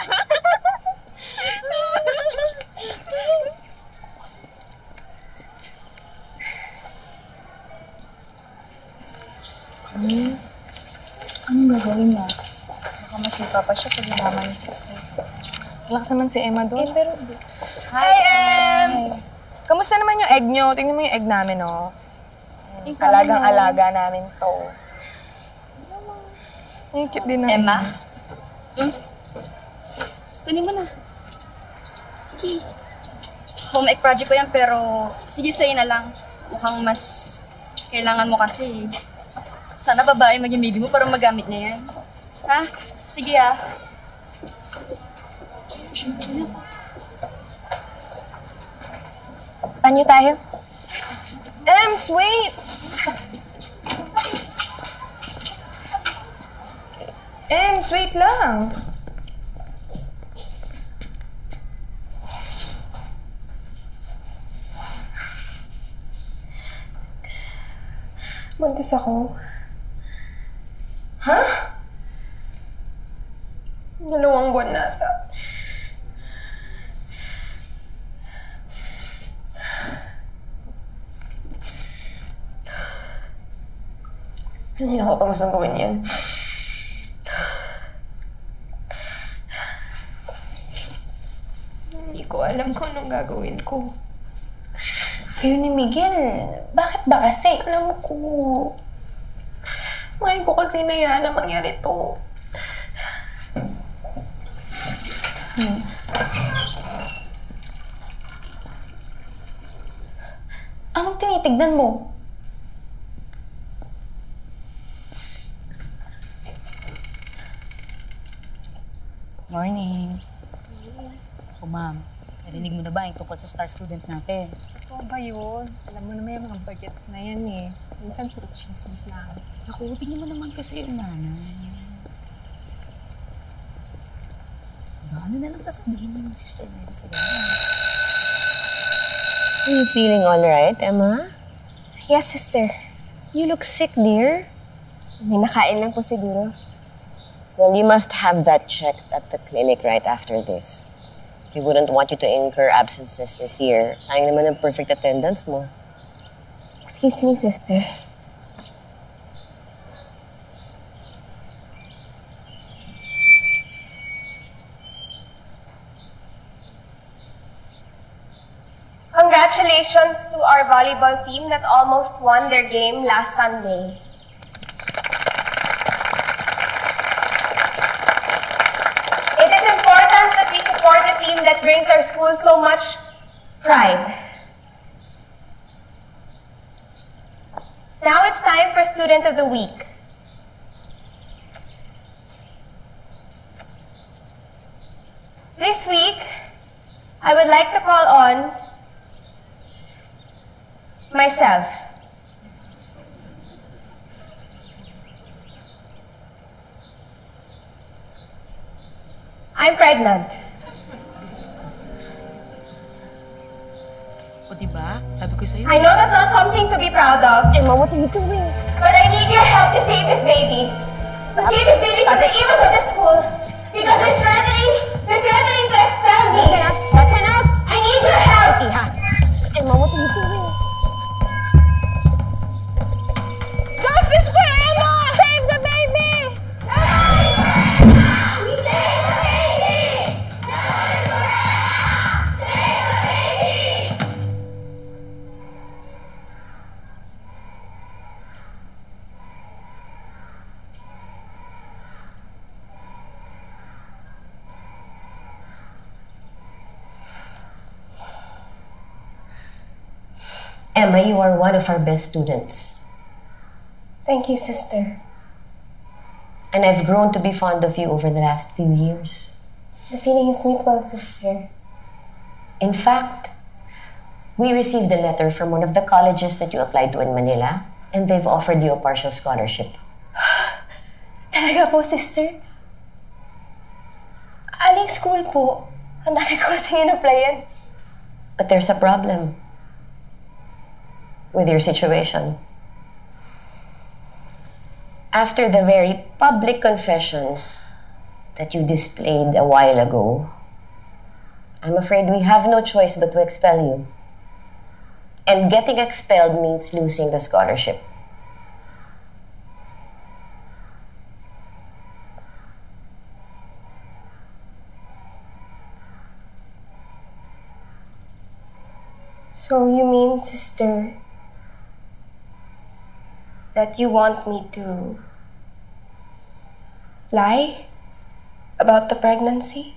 Anong gagawin mo? Baka masipa pa siya pag nalaman ni sister. Relax naman si Emma doon. Pero Hi, Ems! Kamusta naman yung egg nyo? Tingnan mo yung egg namin, oh. Alagang-alaga namin to. Ang cute din na. Emma? Kunin mo na. Sige. Home ec project ko yan, pero sige sa'yo na lang. Mukhang mas kailangan mo kasi. Sana babae maging baby mo para magamit niya yan. Ha? Sige ah. Panyo tayo? Ems, wait! Ems, wait lang. Buntis ako. Ha? 2 buwan na ata. Hindi na ako pa gustong gawin yan. Hindi ko alam kung anong gagawin ko. Kayo ni Miguel, bakit ba kasi? Alam ko. Mahal ko kasi na na mangyari to. Anong tinitignan mo? Morning. Ako, ma'am. Narinig mo na ba yung tungkol sa star student natin? Oo ba yun? Alam mo naman yung mga bagets na yan eh. Minsan puro chismis na. Naku, tingnan mo naman kasi yung nanay. Diba, ano na lang sasabihin ng sister Mary sa ganyan? Are you feeling all right, Emma? Yes, sister. You look sick, dear. May nakain lang po siguro. Well, you must have that checked at the clinic right after this. We wouldn't want you to incur absences this year. Sayang naman ang perfect attendance mo. Excuse me, sister. Congratulations to our volleyball team that almost won their game last Sunday. It is important that we support a team that brings our school so much pride. Now it's time for Student of the Week. This week, I would like to call on myself. I'm pregnant. O diba? Sabi ko sa'yo. I know that's not something to be proud of. Emma, what are you doing? But I need your help to save this baby. To save this baby from the evils of the school. Because they're threatening to expel me. That's enough. That's enough. I need your help. Iha. Emma, what are you doing? Justice for Emma! Save the baby! We save the baby! Justice for Emma! Save the baby! Emma, you are one of our best students. Thank you, sister. And I've grown to be fond of you over the last few years. The feeling is mutual, sister. In fact, we received a letter from one of the colleges that you applied to in Manila, and they've offered you a partial scholarship. Talaga po, sister? Aling school po? Ang dami ko kasing in-applyan. But there's a problem with your situation. After the very public confession that you displayed a while ago, I'm afraid we have no choice but to expel you. And getting expelled means losing the scholarship. So you mean, sister, that you want me to lie about the pregnancy?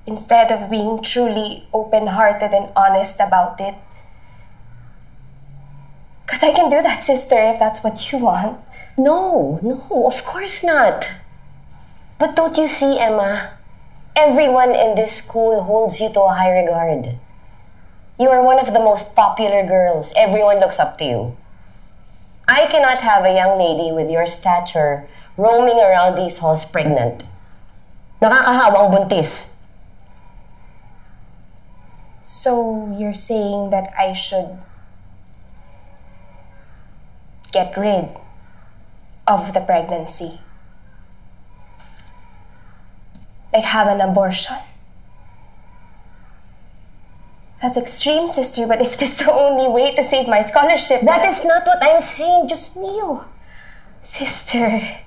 Instead of being truly open-hearted and honest about it? Because I can do that, sister, if that's what you want. No, of course not. But don't you see, Emma? Everyone in this school holds you to a high regard. You are one of the most popular girls. Everyone looks up to you. I cannot have a young lady with your stature roaming around these halls pregnant. Nakakahawang buntis. So you're saying that I should get rid of the pregnancy? Like have an abortion? That's extreme, sister, but if this is the only way to save my scholarship... That is not what I'm saying, just mío. Sister,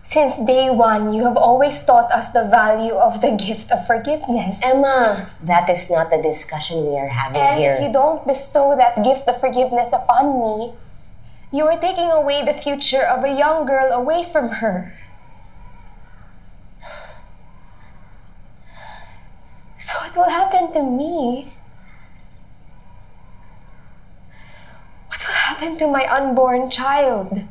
since day one, you have always taught us the value of the gift of forgiveness. Emma, that is not the discussion we are having here. And if you don't bestow that gift of forgiveness upon me, you are taking away the future of a young girl away from her. So what will happen to me? What will happen to my unborn child?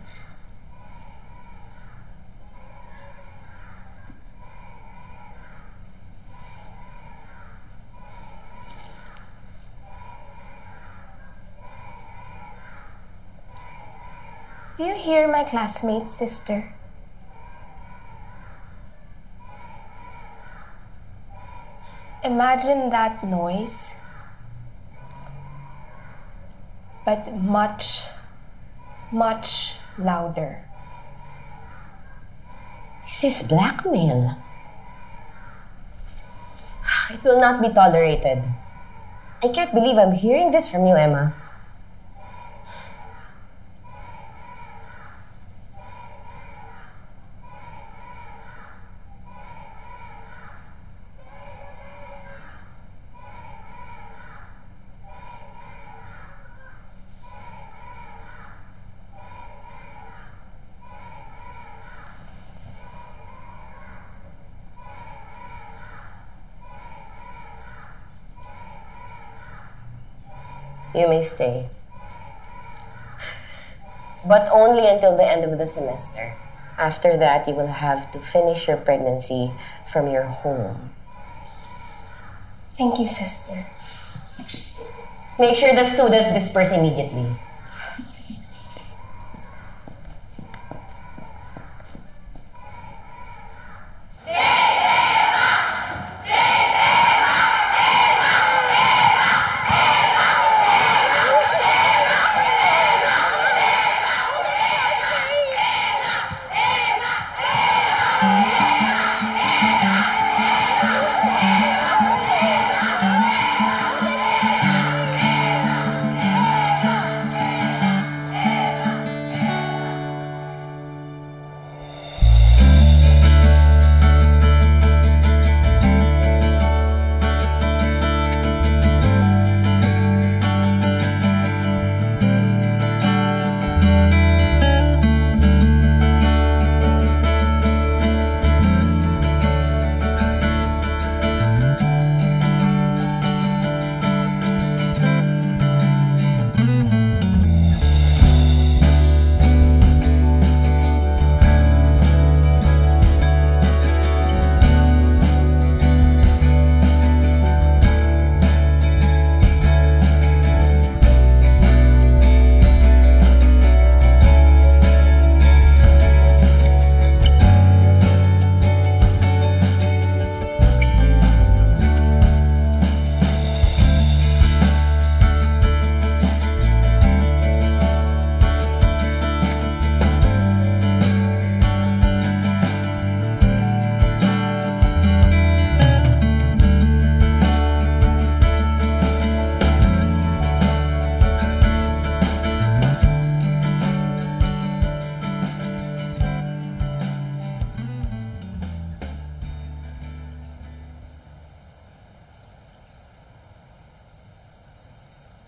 Do you hear my classmates, sister? Imagine that noise, but much, much louder. This is blackmail. It will not be tolerated. I can't believe I'm hearing this from you, Emma. You may stay. But only until the end of the semester. After that, you will have to finish your pregnancy from your home. Thank you, sister. Make sure the students disperse immediately.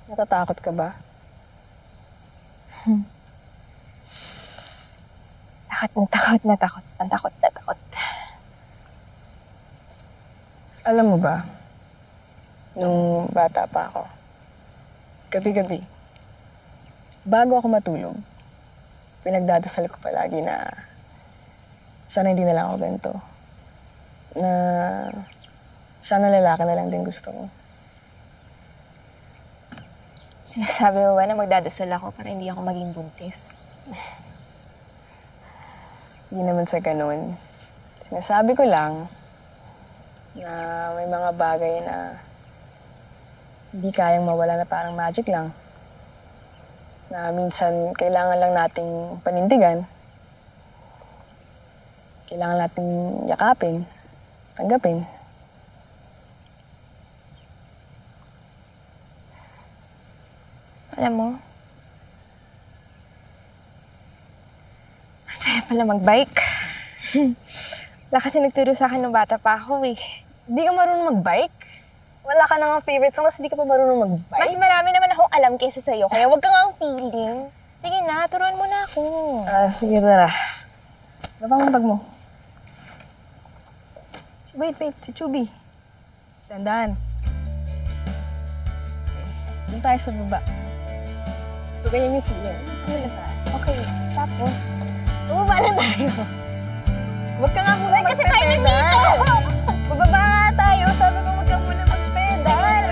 Natatakot ka ba? Takot. Alam mo ba, nung bata pa ako, gabi-gabi, bago ako matulog, pinagdadasal ko palagi na sana hindi na lang ako ganito. Na sana lalaki na lang din gusto ko. Sinasabi mo ba na magdadasal ako para hindi ako maging buntis? Hindi naman sa ganun. Sinasabi ko lang na may mga bagay na hindi kayang mawala na parang magic lang. Na minsan kailangan lang nating panindigan. Kailangan nating yakapin, tanggapin. Alam mo, masaya pala mag-bike. Wala kasi nagturo sa akin nung bata pa ako eh. Hindi ka marunong mag-bike? Wala ka na nga favorite songs, hindi ka pa marunong mag-bike? Mas marami naman akong alam kaysa sa'yo, kaya wag ka nga ang feeling. Sige na, turuan mo na ako. Sige, tara. Labang ang bag mo. Wait, si Chubby. Tandaan. Doon tayo sa baba. So, ganyan yung feeling. Okay, tapos? Bumaba lang tayo. Huwag ka nga muna kasi tayo nandito! Bababa nga tayo. Sabi ko, huwag ka muna mag-pedal.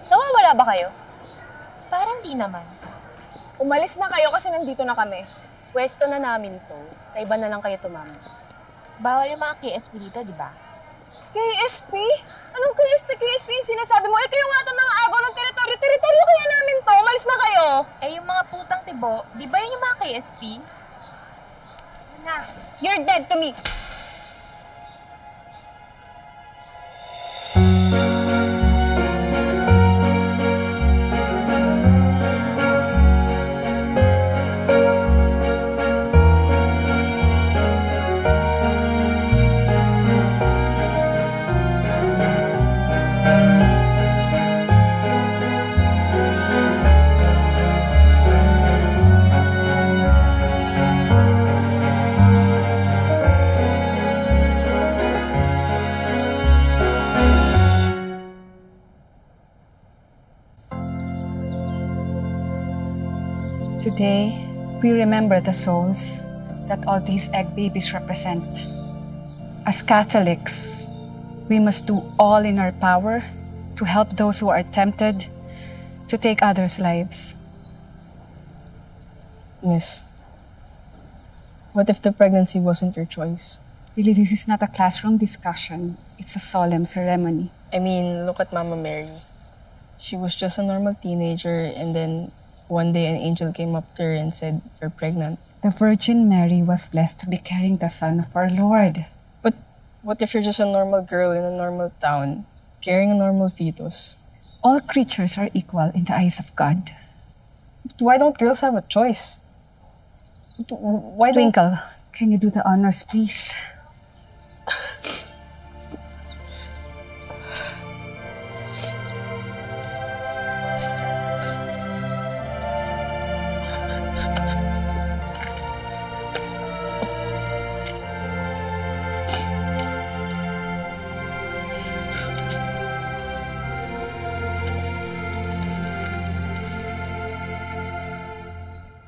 Nawawala ba kayo? Parang di naman. Umalis na kayo kasi nandito na kami. Pwesto na namin to. Sa iba na lang kayo tumama. Bawal yung mga KSP dito, di ba? KSP? Anong KSP yung sinasabi mo? Eh, kayo nga ito nang agaw ng teritoryo. Teritoryo kaya namin to. Umalis na kayo. Eh, yung mga putang tibo, di ba yun yung mga KSP? You're dead to me. Today, we remember the souls that all these egg babies represent. As Catholics, we must do all in our power to help those who are tempted to take others' lives. Miss, what if the pregnancy wasn't your choice? Really, this is not a classroom discussion. It's a solemn ceremony. I mean, look at Mama Mary. she was just a normal teenager, and then one day an angel came up to her and said, "You're pregnant." The Virgin Mary was blessed to be carrying the Son of our Lord. But what if you're just a normal girl in a normal town, carrying a normal fetus? All creatures are equal in the eyes of God. But why don't girls have a choice? Why don't... Twinkle, can you do the honors, please?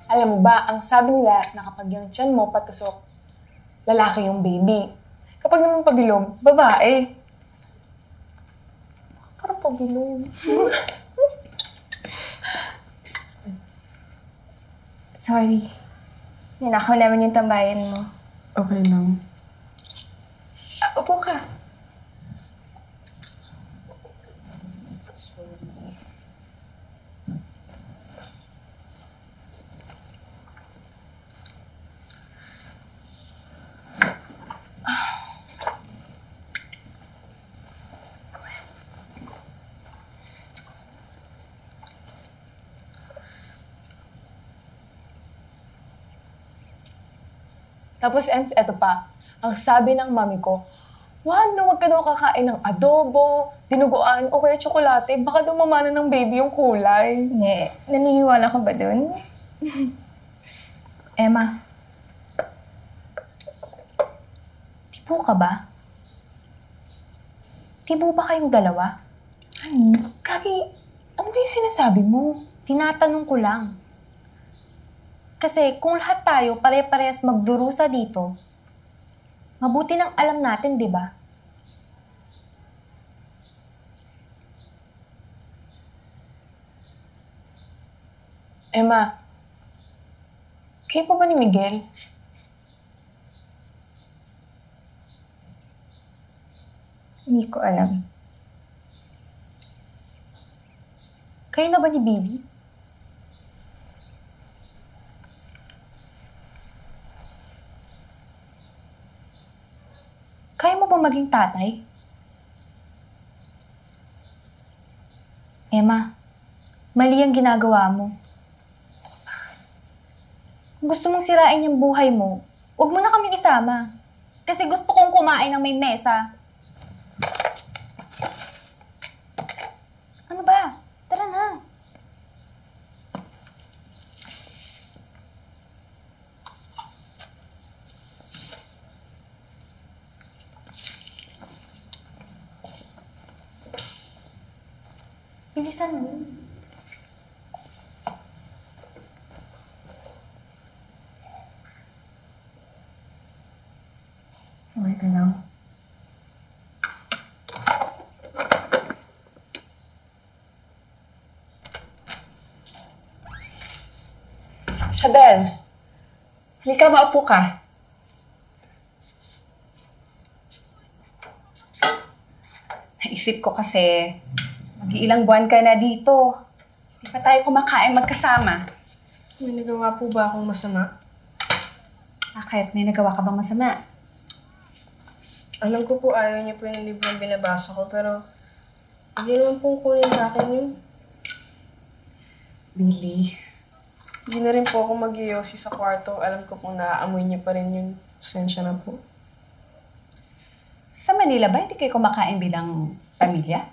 Alam mo ba, ang sabi nila na kapag yung tiyan mo patusok, lalaki yung baby. Kapag naman pabilog, babae. Parang pabilog. Sorry. Ninakaw namin yung tambayan mo. Okay lang. Upo ka. Tapos, Ems, eto pa. Ang sabi ng mami ko, wag ka daw kakain ng adobo, dinuguan, o kaya tsokolate. Baka daw mamana ng baby yung kulay. Hindi. Naniniwala ka ba dun? Emma. Tibo ka ba? Tibo ba kayong dalawa? Ano? Kaki, ano ba yung sinasabi mo? Tinatanong ko lang. Kasi kung lahat tayo pare-parehas magdurusa dito, mabuti nang alam natin, di ba? Emma, kayo pa ba ni Miguel? Hindi ko alam. Kayo na ba ni Billy? Kaya mo ba maging tatay? Emma, mali ang ginagawa mo. Kung gusto mong sirain yung buhay mo, huwag mo na kaming isama. Kasi gusto kong kumain ng may mesa. Ano ba? Tara na. Bilisan mo. Okay ka lang. Isabel, halika, maupo ka. Naisip ko kasi, mag-iilang buwan ka na dito. Di pa tayo kumakain magkasama. May nagawa po ba akong masama? Bakit? May nagawa ka bang masama? Alam ko po ayaw niyo po yung librong binabasa ko, pero hindi naman pong kunin sa akin yun. Billy, hindi na rin po ako mag-iyosi sa kwarto. Alam ko kung naaamoy niyo pa rin yun. Pasensya na po. Sa Manila ba hindi kayo kumakain bilang pamilya?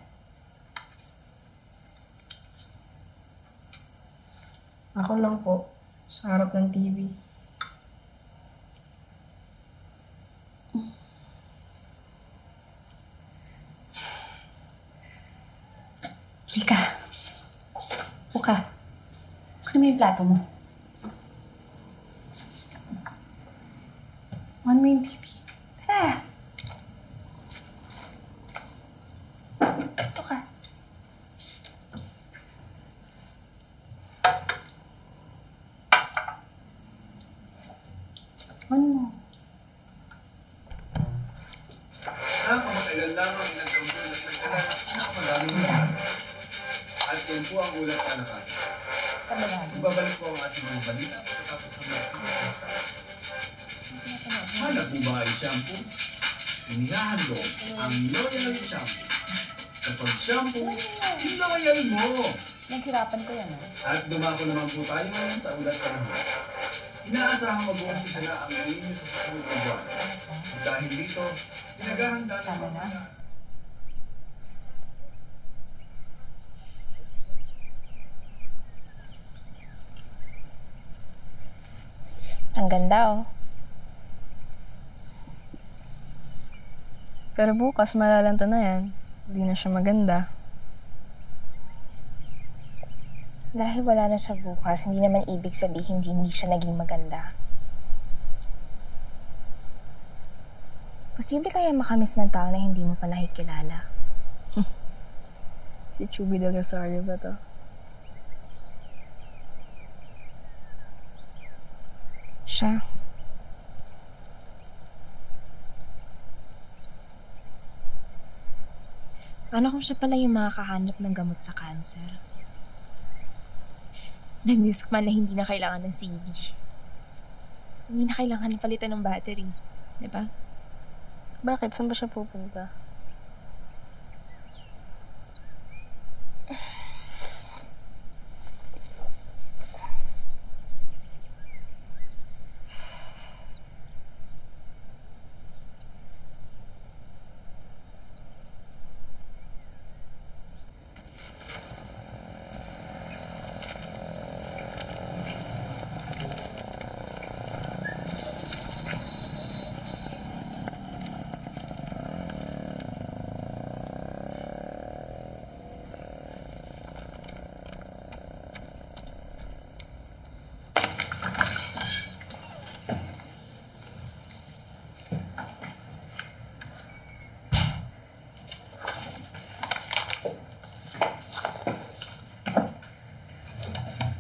Ako lang po, sa harap ng TV. Halika. Upo ka. Kunin mo yung plato mo. On mo yung TV. Tara. Ito ka. On mo. Kamakailan lamang nagkaroon ng nagkakalan. Maraming naman. yan po ang ulat kalakasan. Ibabalik po ang ating mga balita pagkatapos ng magsisimula. Hanap mo ba ay shampoo? Inihahandog ang L'Oreal shampoo. Kapag shampoo, L'Oreal mo. Naghirapan ko yan, At dumako naman po tayo ngayon sa ulat panahon. Inaasahang mag-uumpisa na ang linya sa susunod na buwan. At dahil dito, pinaghahanda na mga Ang ganda, oh. Pero bukas, malalanta na yan. Hindi na siya maganda. Dahil wala na siya bukas, hindi naman ibig sabihin hindi siya naging maganda. Posible kaya makamiss ng tao na hindi mo pa nakikilala? Si Chubby Del Rosario ba to? Siya. Paano kung siya pala yung makakahanap ng gamot sa cancer? Nag-disc man na hindi na kailangan ng CD. Hindi na kailangan ng palitan ng battery. Diba? Bakit? Saan ba siya pupunta?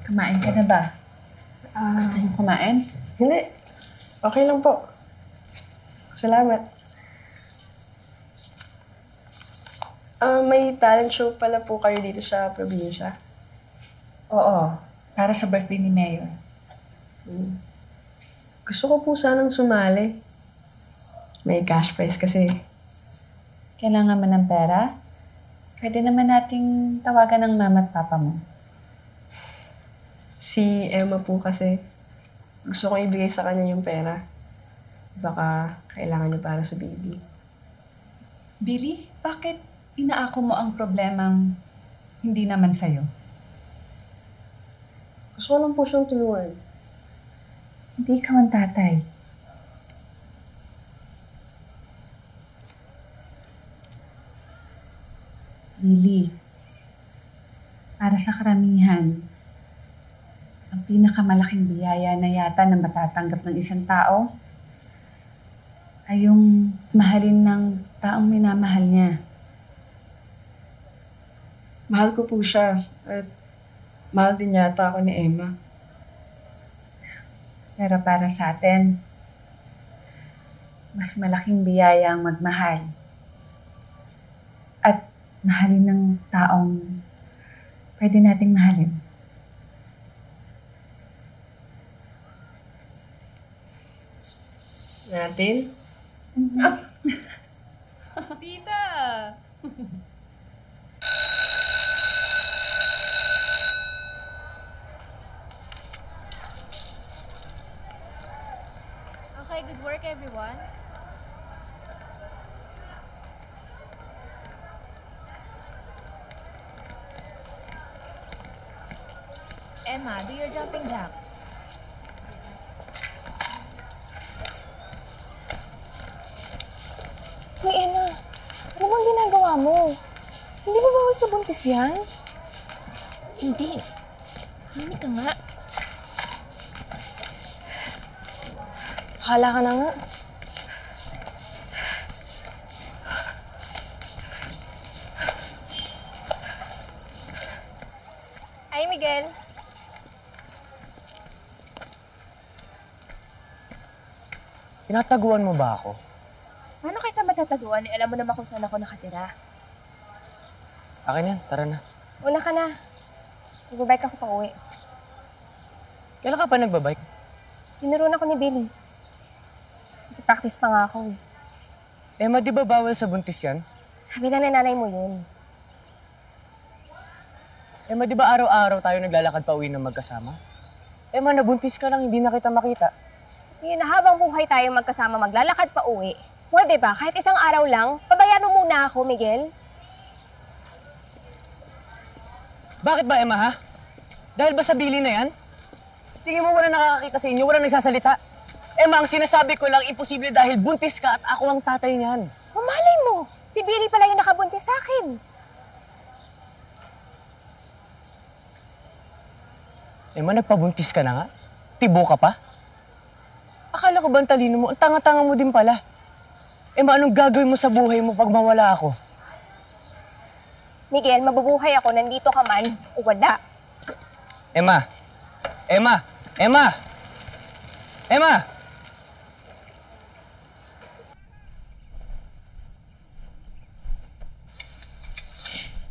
Kumain ka na ba? Gusto mo kumain? Hindi. Okay lang po. Salamat. May talent show pala po kayo dito sa probinsya. Oo. Para sa birthday ni Mayor. Gusto ko po sanang sumali. May cash prize kasi. Kailangan mo ng pera? Pwede naman nating tawagan ng mama at papa mo. Si Emma po kasi. Gusto kong ibigay sa kanya yung pera. Baka kailangan niya para sa baby. Billy, bakit inaako mo ang problemang hindi naman sa'yo? Gusto ko lang po siyang tulungan. Hindi ikaw ang tatay. Billy, para sa karamihan, ang pinakamalaking biyaya na yata na matatanggap ng isang tao ay yung mahalin ng taong minamahal niya. Mahal ko po siya at mahal din yata ako ni Emma. Pero para sa atin, mas malaking biyaya ang magmahal at mahalin ng taong pwede nating mahalin. Natin? Tita! Okay, good work everyone. Emma, do your jumping jacks. Uy, Emma, ano bang ginagawa mo? Hindi ba bawal sa buntis yan? Hindi. Hindi ka nga. Hala ka na nga. Hi, Miguel. Tinataguan mo ba ako? Paano kita matataguan? Alam mo naman kung saan ako nakatira. Akin yan, tara na. Una ka na. Nagbabike ako pa uwi. Kailan ka pa nagbabike? Tinuruan ako ni Billy. Practice pa nga ako eh. Emma, di ba bawal sa buntis yan? Sabi lang ng nanay mo yun. Emma, di ba araw-araw tayo naglalakad pa uwi ng magkasama? Emma, nabuntis ka lang, hindi na kita makita. Yun, habang buhay tayo magkasama maglalakad pa uwi. Pwede ba? Kahit isang araw lang, pabayaan mo muna ako, Miguel. Bakit ba, Emma, ha? Dahil ba sa Billy na yan? Tingin mo wala nakakakita sa inyo, wala nagsasalita. Emma, ang sinasabi ko lang, imposible dahil buntis ka at ako ang tatay niyan. Mamalay mo! Si Billy pala yung nakabuntis sa akin. Emma, nagpabuntis ka na nga? Tibo ka pa? Akala ko ba ang talino mo? Ang tanga-tanga mo din pala. Emma, anong gagawin mo sa buhay mo pag mawala ako? Miguel, mabubuhay ako, nandito ka man o wala. Emma! Emma! Emma! Emma!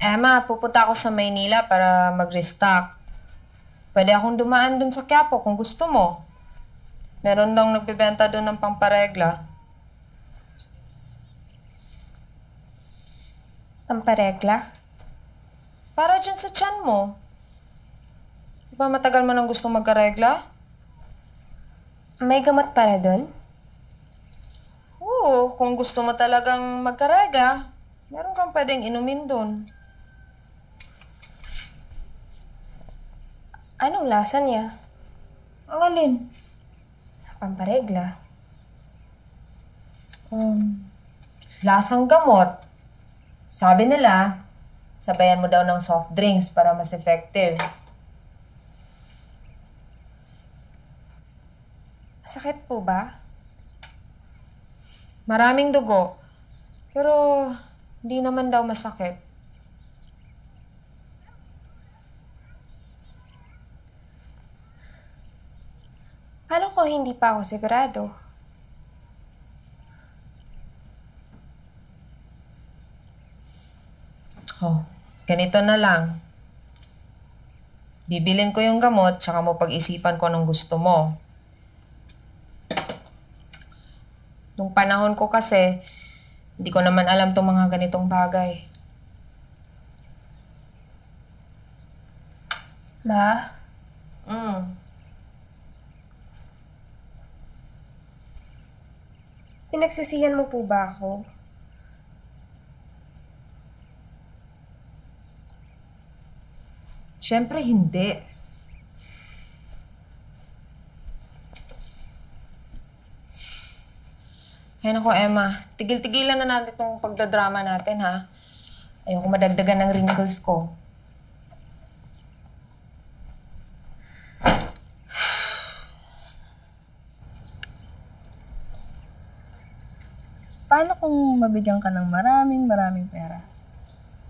Emma, pupunta ako sa Maynila para mag-restock. Pwede akong dumaan dun sa Quiapo kung gusto mo. Meron lang nagbebenta dun ng pamparegla. Pamparegla? Para dyan sa tiyan mo. Di ba matagal mo nang gusto magkaregla? May gamot para dun? Oo, kung gusto mo talagang magkaregla, meron kang pwedeng inumin dun. Anong lasa niya? Ang alin? Pamparegla. Lasang gamot. Sabi nila, sabayan mo daw ng soft drinks para mas effective. Sakit po ba? Maraming dugo. Pero hindi naman daw masakit. Paano ko hindi pa ako sigurado? Oh, ganito na lang. Bibilin ko yung gamot, tsaka mo pag-isipan ko anong gusto mo. Nung panahon ko kasi, hindi ko naman alam tong mga ganitong bagay. Ma? Pinagsisihan mo po ba ako? Siyempre, hindi. Ay nako, Emma. Tigil-tigilan na natin itong pagdadrama natin, ha? Ayoko madagdagan ng wrinkles ko. Paano kung mabigyan ka ng maraming pera?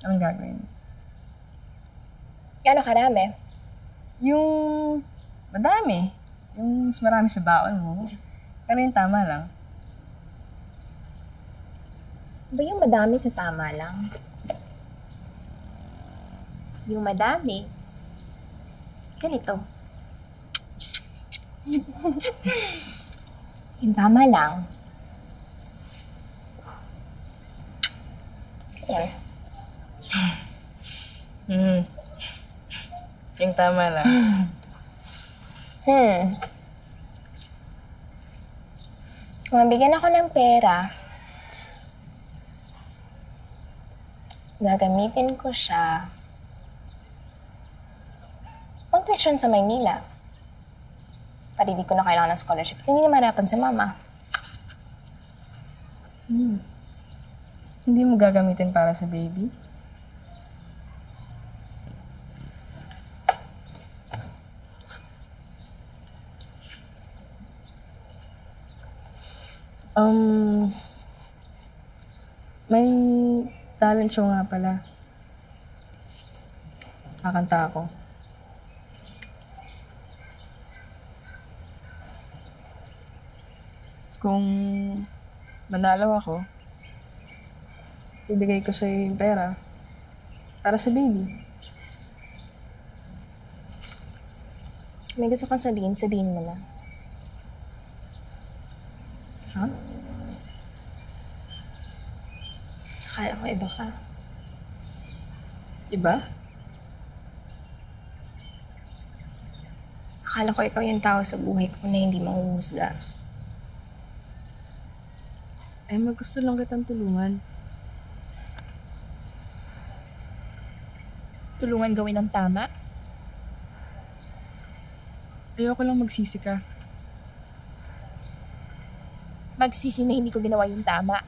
Anong gagawin? Ano karami? Yung madami. Yung mas marami sa baon mo. Pero yung tama lang. Ba yung madami sa tama lang? Yung madami? Ganito. Yung tama lang. Yan. Yung tama lang. Kung mabigyan ako ng pera, gagamitin ko siya pang tuition sa Maynila. Para hindi ko na kailangan ng scholarship. Hindi na mahirapan sa mama. Hindi mo gagamitin para sa baby? May talent show nga pala. Kakanta ako. Kung manalo ako, ibigay ko sa'yo yung pera para sa baby. May gusto kang sabihin, sabihin mo na. Ha? Akala ko iba ka. Iba? Akala ko ikaw yung tao sa buhay ko na hindi manghuhusga. Emma, gusto lang kitang tulungan. Tulungan gawin ng tama? Ayoko lang magsisi ka. Magsisi na hindi ko ginawa yung tama.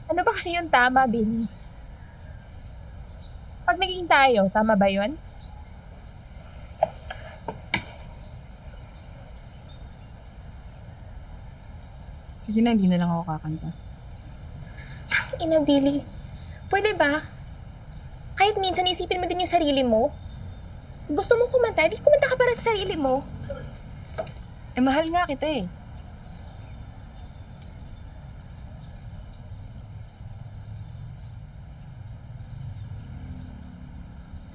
Ano ba kasi yung tama, Benny? Pag naging tayo, tama ba yun? Sige na, hindi na lang ako kakanta. Ina, Billy. Pwede ba? Kahit minsan isipin mo din yung sarili mo. Gusto mo kumanta, di kumanta ka para sa sarili mo. Eh, mahal nga kita eh.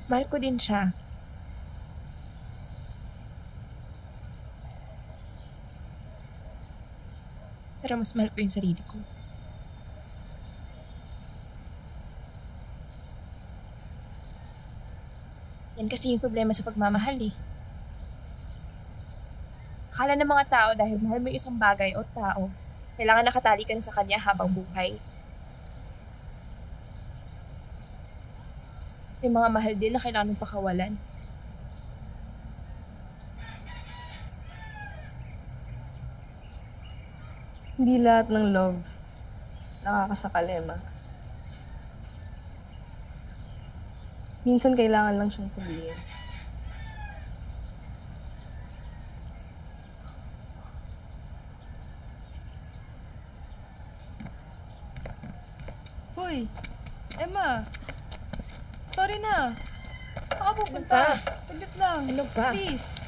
Mahal ko din siya. Pero mas mahal ko yung sarili ko. Yan kasi yung problema sa pagmamahal eh. Akala ng mga tao dahil mahal mo yung isang bagay o tao, kailangan nakatali ka na sa kanya habang buhay. May mga mahal din na kailangan mong pakawalan. Hindi lahat ng love nakakasakal, Emma. Minsan kailangan lang siyang sabihin. Hoy! Emma! Sorry na! Saan ka pupunta? Saglit lang. Ano ba? Please!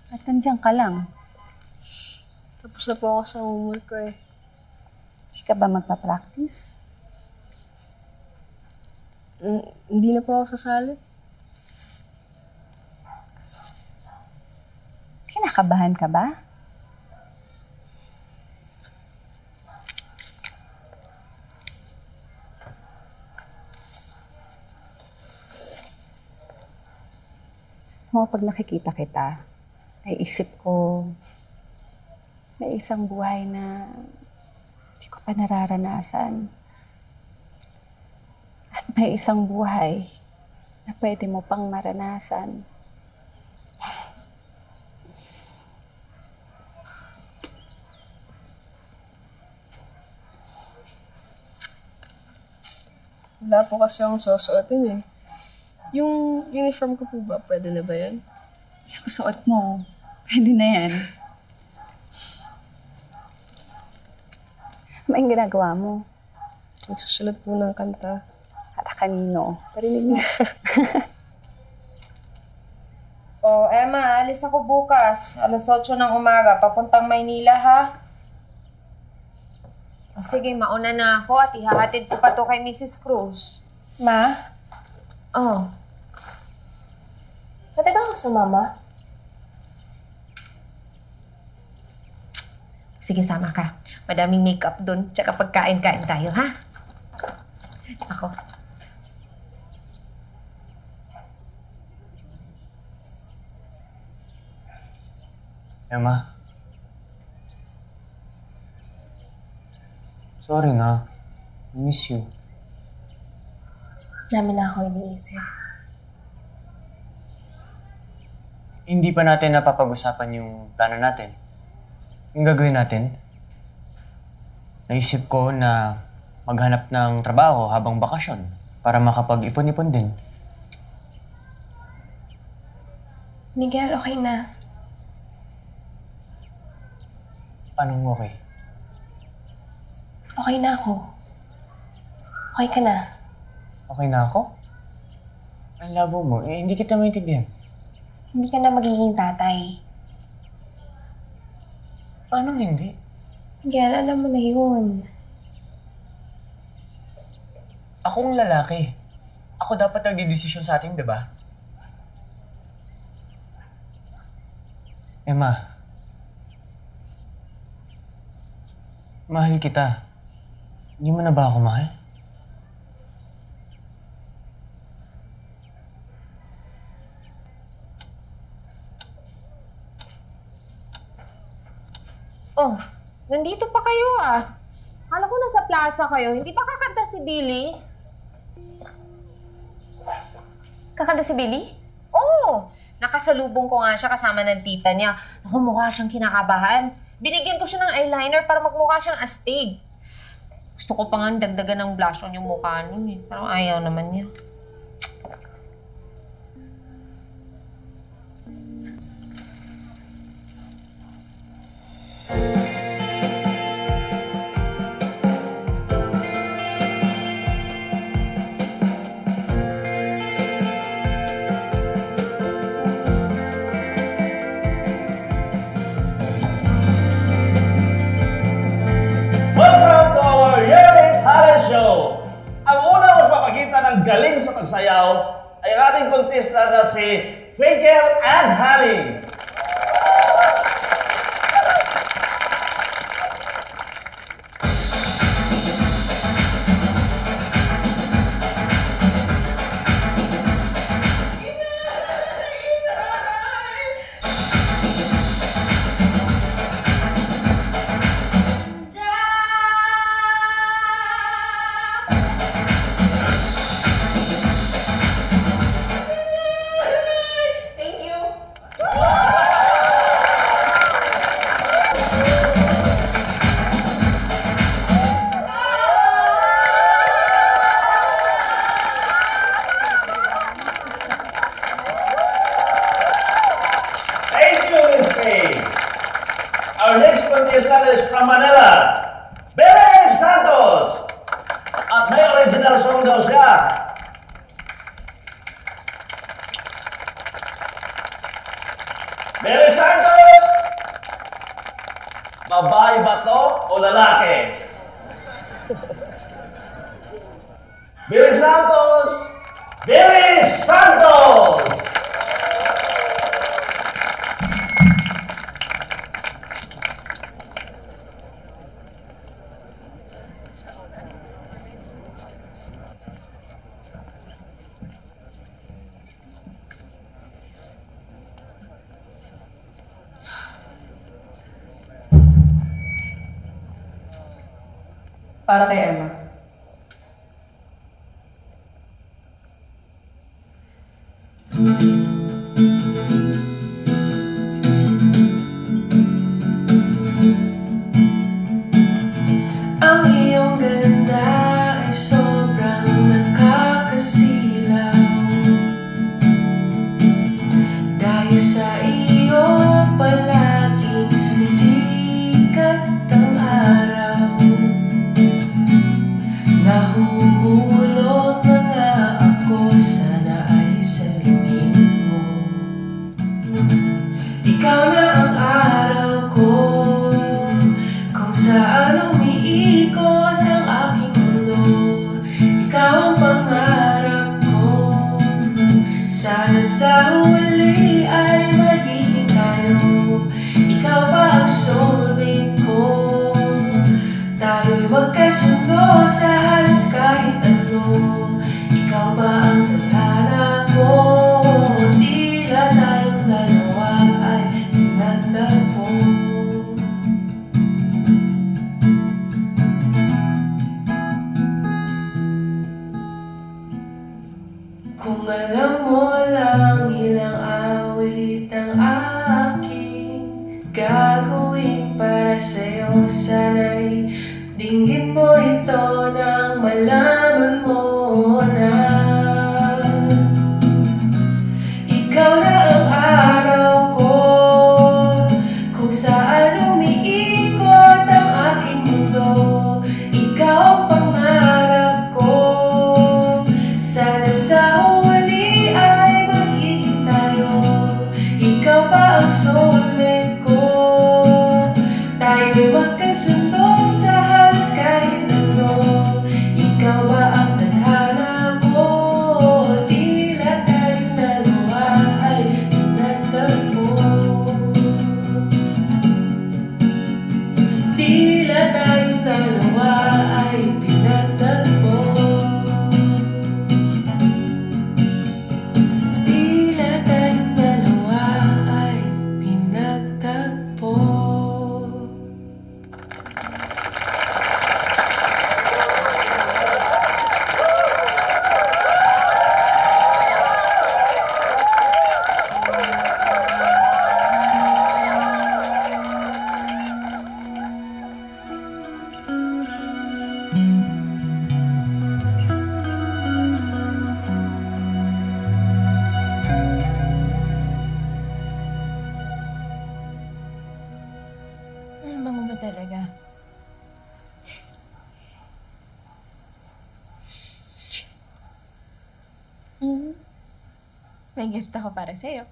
At nandiyan ka lang. Tapos na po ako sa homework ko eh. Hindi ka ba magpa-practice? Hindi na po ako sasali. Kinakabahan ka ba? Pag nakikita kita, naisip ko, may isang buhay na hindi ko pa nararanasan. At may isang buhay na pwede mo pang maranasan. Wala po kasi akong susuotin eh. Yung uniform ko po ba, pwede na ba yan? Yung suot mo, pwede na yan. Ano yung ginagawa mo? Nagsusulat po ng kanta. Para kanino? Parinig mo. Oh, Emma, alis ako bukas. 8:00 ng umaga. Papuntang Maynila, ha? Oh, sige, mauna na ako at ihahatid ko pa to kay Mrs. Cruz. Ma? Oh. Pwede ba ako sumama? Sige, sama ka. Madaming makeup dun. Tsaka pagkain-kain tayo, ha? Ako. Emma. Sorry na. I miss you. Dami na ako iniisip. Hindi pa natin napapag-usapan yung plano natin. Yung gagawin natin. Naisip ko na maghanap ng trabaho habang bakasyon para makapag-ipon-ipon din. Miguel, okay na. Paano mo okay? Okay na ako. Okay ka na. Okay na ako? Ang labo mo. Hindi kita maintindihan. Hindi ka na magiging tatay. Paano hindi? Miguel, alam mo na yun. Akong lalaki. Ako dapat nagdidesisyon sa atin, di ba? Emma. Mahal kita. Hindi mo na ba ako mahal? Oh, nandito pa kayo ah. Akala ko nasa plaza kayo. Hindi pa kakanta si Billy? Kakanta si Billy? Oo! Nakasalubong ko nga siya kasama ng tita niya. Naku, mukha siyang kinakabahan. Binigyan ko siya ng eyeliner para magmukha siyang astig. Gusto ko pa nga dagdagan ng blush on yung mukha nun eh. Parang ayaw naman niya. Welcome to our yearly talent show! Ang unang magpapakita ng galing sa pagsayaw ay ang ating kontesta na si Twinkle and Honey. Thank you. Thank you, Miss Faye. Our next contestant is from Manila, Belen Santos. At may original song daw siya. Belen Santos! Babae ba to o lalaki? Belen Santos! Belen Santos! Para kay Emma. Ang iyong ganda ay sobrang nakakasilaw. Dahil sa iyo palaging sumisikat ang araw. Nahuhulog na nga ako, sana ay saluhin mo. Ikaw na ang araw ko, kung saan umiikot ang aking mundo. Ikaw ang pangarap ko, sana sa huli ay magiging tayo. Ikaw ba ang soulmate ko? Tayo'y magkasundo sa halos kahit ano. Ikaw ba ang tadhana ko? Tila tayong dalawa ay pinagtagpo. Kung alam mo lang ilang awit ang aking gagawin para sa'yo, sana'y dinggin mo ito nang malaman mo na ikaw na ang araw ko, kung saan umiikot magkakawali ay magiging tayo. Ikaw ba ang soulmate ko? Tayo'y magkasundo sa halos kahit ano. Ikaw ba ang tadhana ko? Tila tayong dalawa ay pinagtagpo. Tila tayong dalawa ay pinagtagpo. Tila tayong dalawa ay pinagtagpo. Ang bango mo talaga. May gift ako para sa'yo.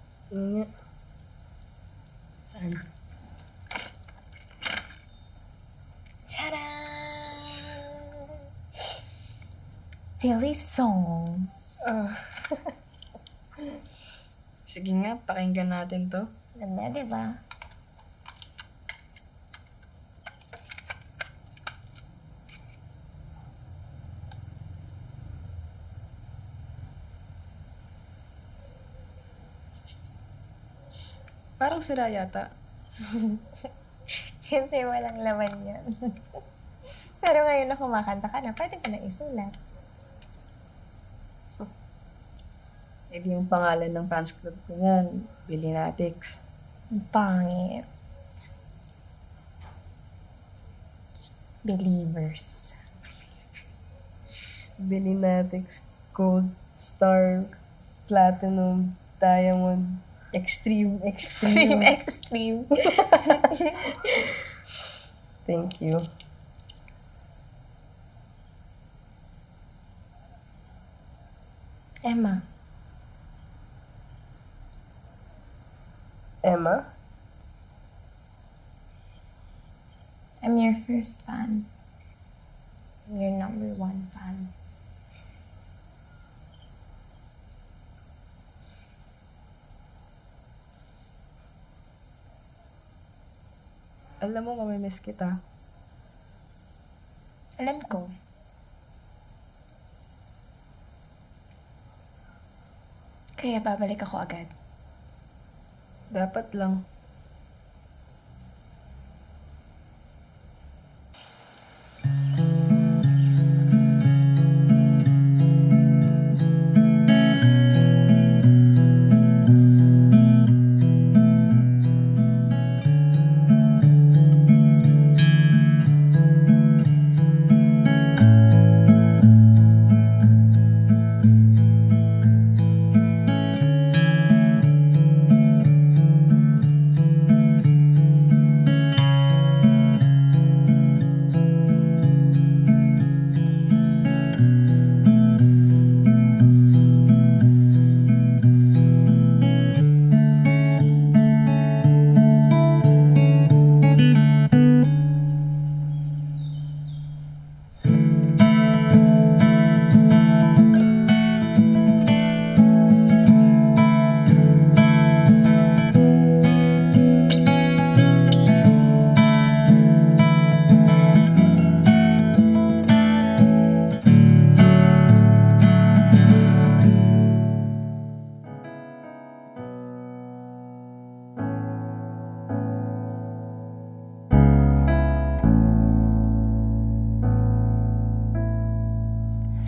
Saan? Tcharam! Philly songs. Sige nga, pakinggan natin to. Ganda, diba? Parang sira yata. Kasi walang laman yan. Pero ngayon na kumakanta ka na, pwede ka na isulat. Maybe yung pangalan ng fans club ko yan, Billinatics. Pangit. Believers. Billinatics, Gold, Star, Platinum, Diamond, Extreme. Extreme. Thank you. Emma. Emma? I'm your first fan. I'm your number one fan. Alam mo, mamimiss kita. Alam ko. Kaya babalik ako agad. Dapat lang.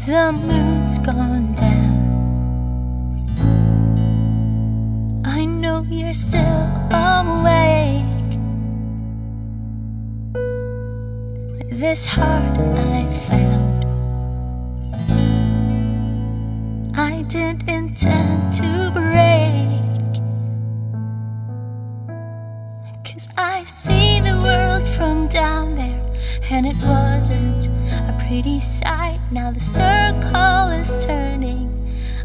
The moon's gone down. I know you're still awake. This heart I found, I didn't intend to break. 'Cause I've seen the world from down there, and it wasn't a pretty sight. Now the circle is turning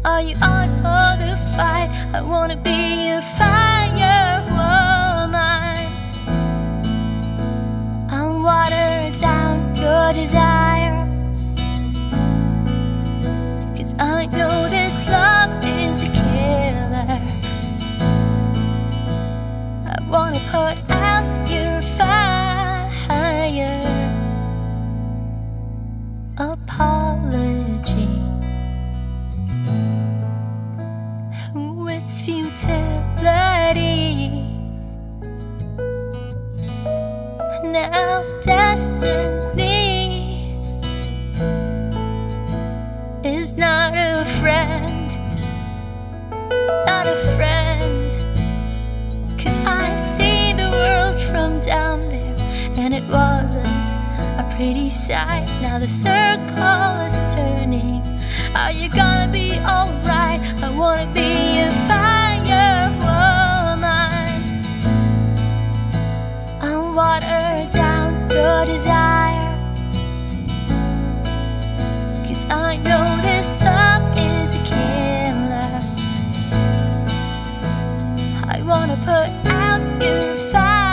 Are you on for the fight? I wanna be a fire woman. I'll water down your desire, 'cause I know this love is a killer. I wanna put out your fire. Apology, it's futility. Now destiny is not a friend, not a friend. 'Cause I see the world from down there, and it wasn't a pretty sight. Now the circle is turning. Are you gonna be alright? I wanna be a fire woman. I'll water down your desire, 'cause I know this love is a killer. I wanna put out your fire.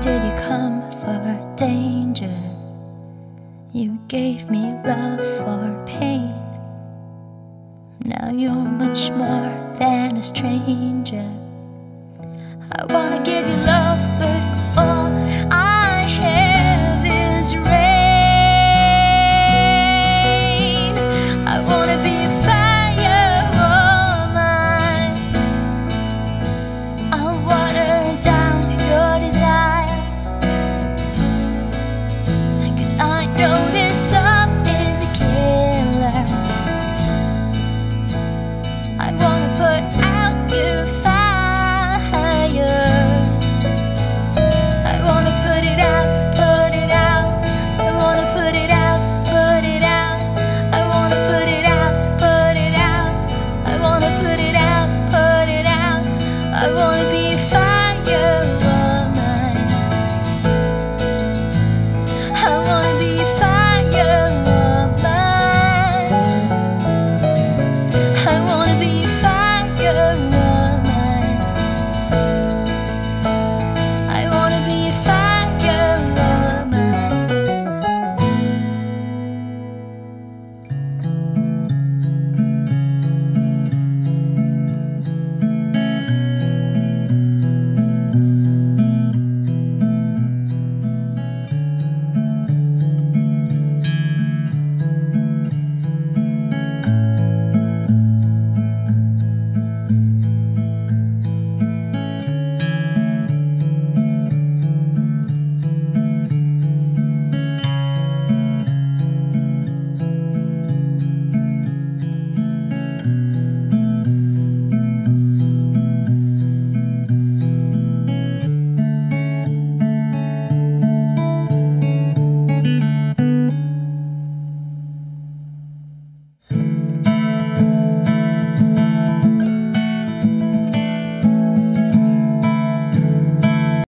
Did you come for danger? You gave me love for pain. Now you're much more than a stranger. I wanna give you love, but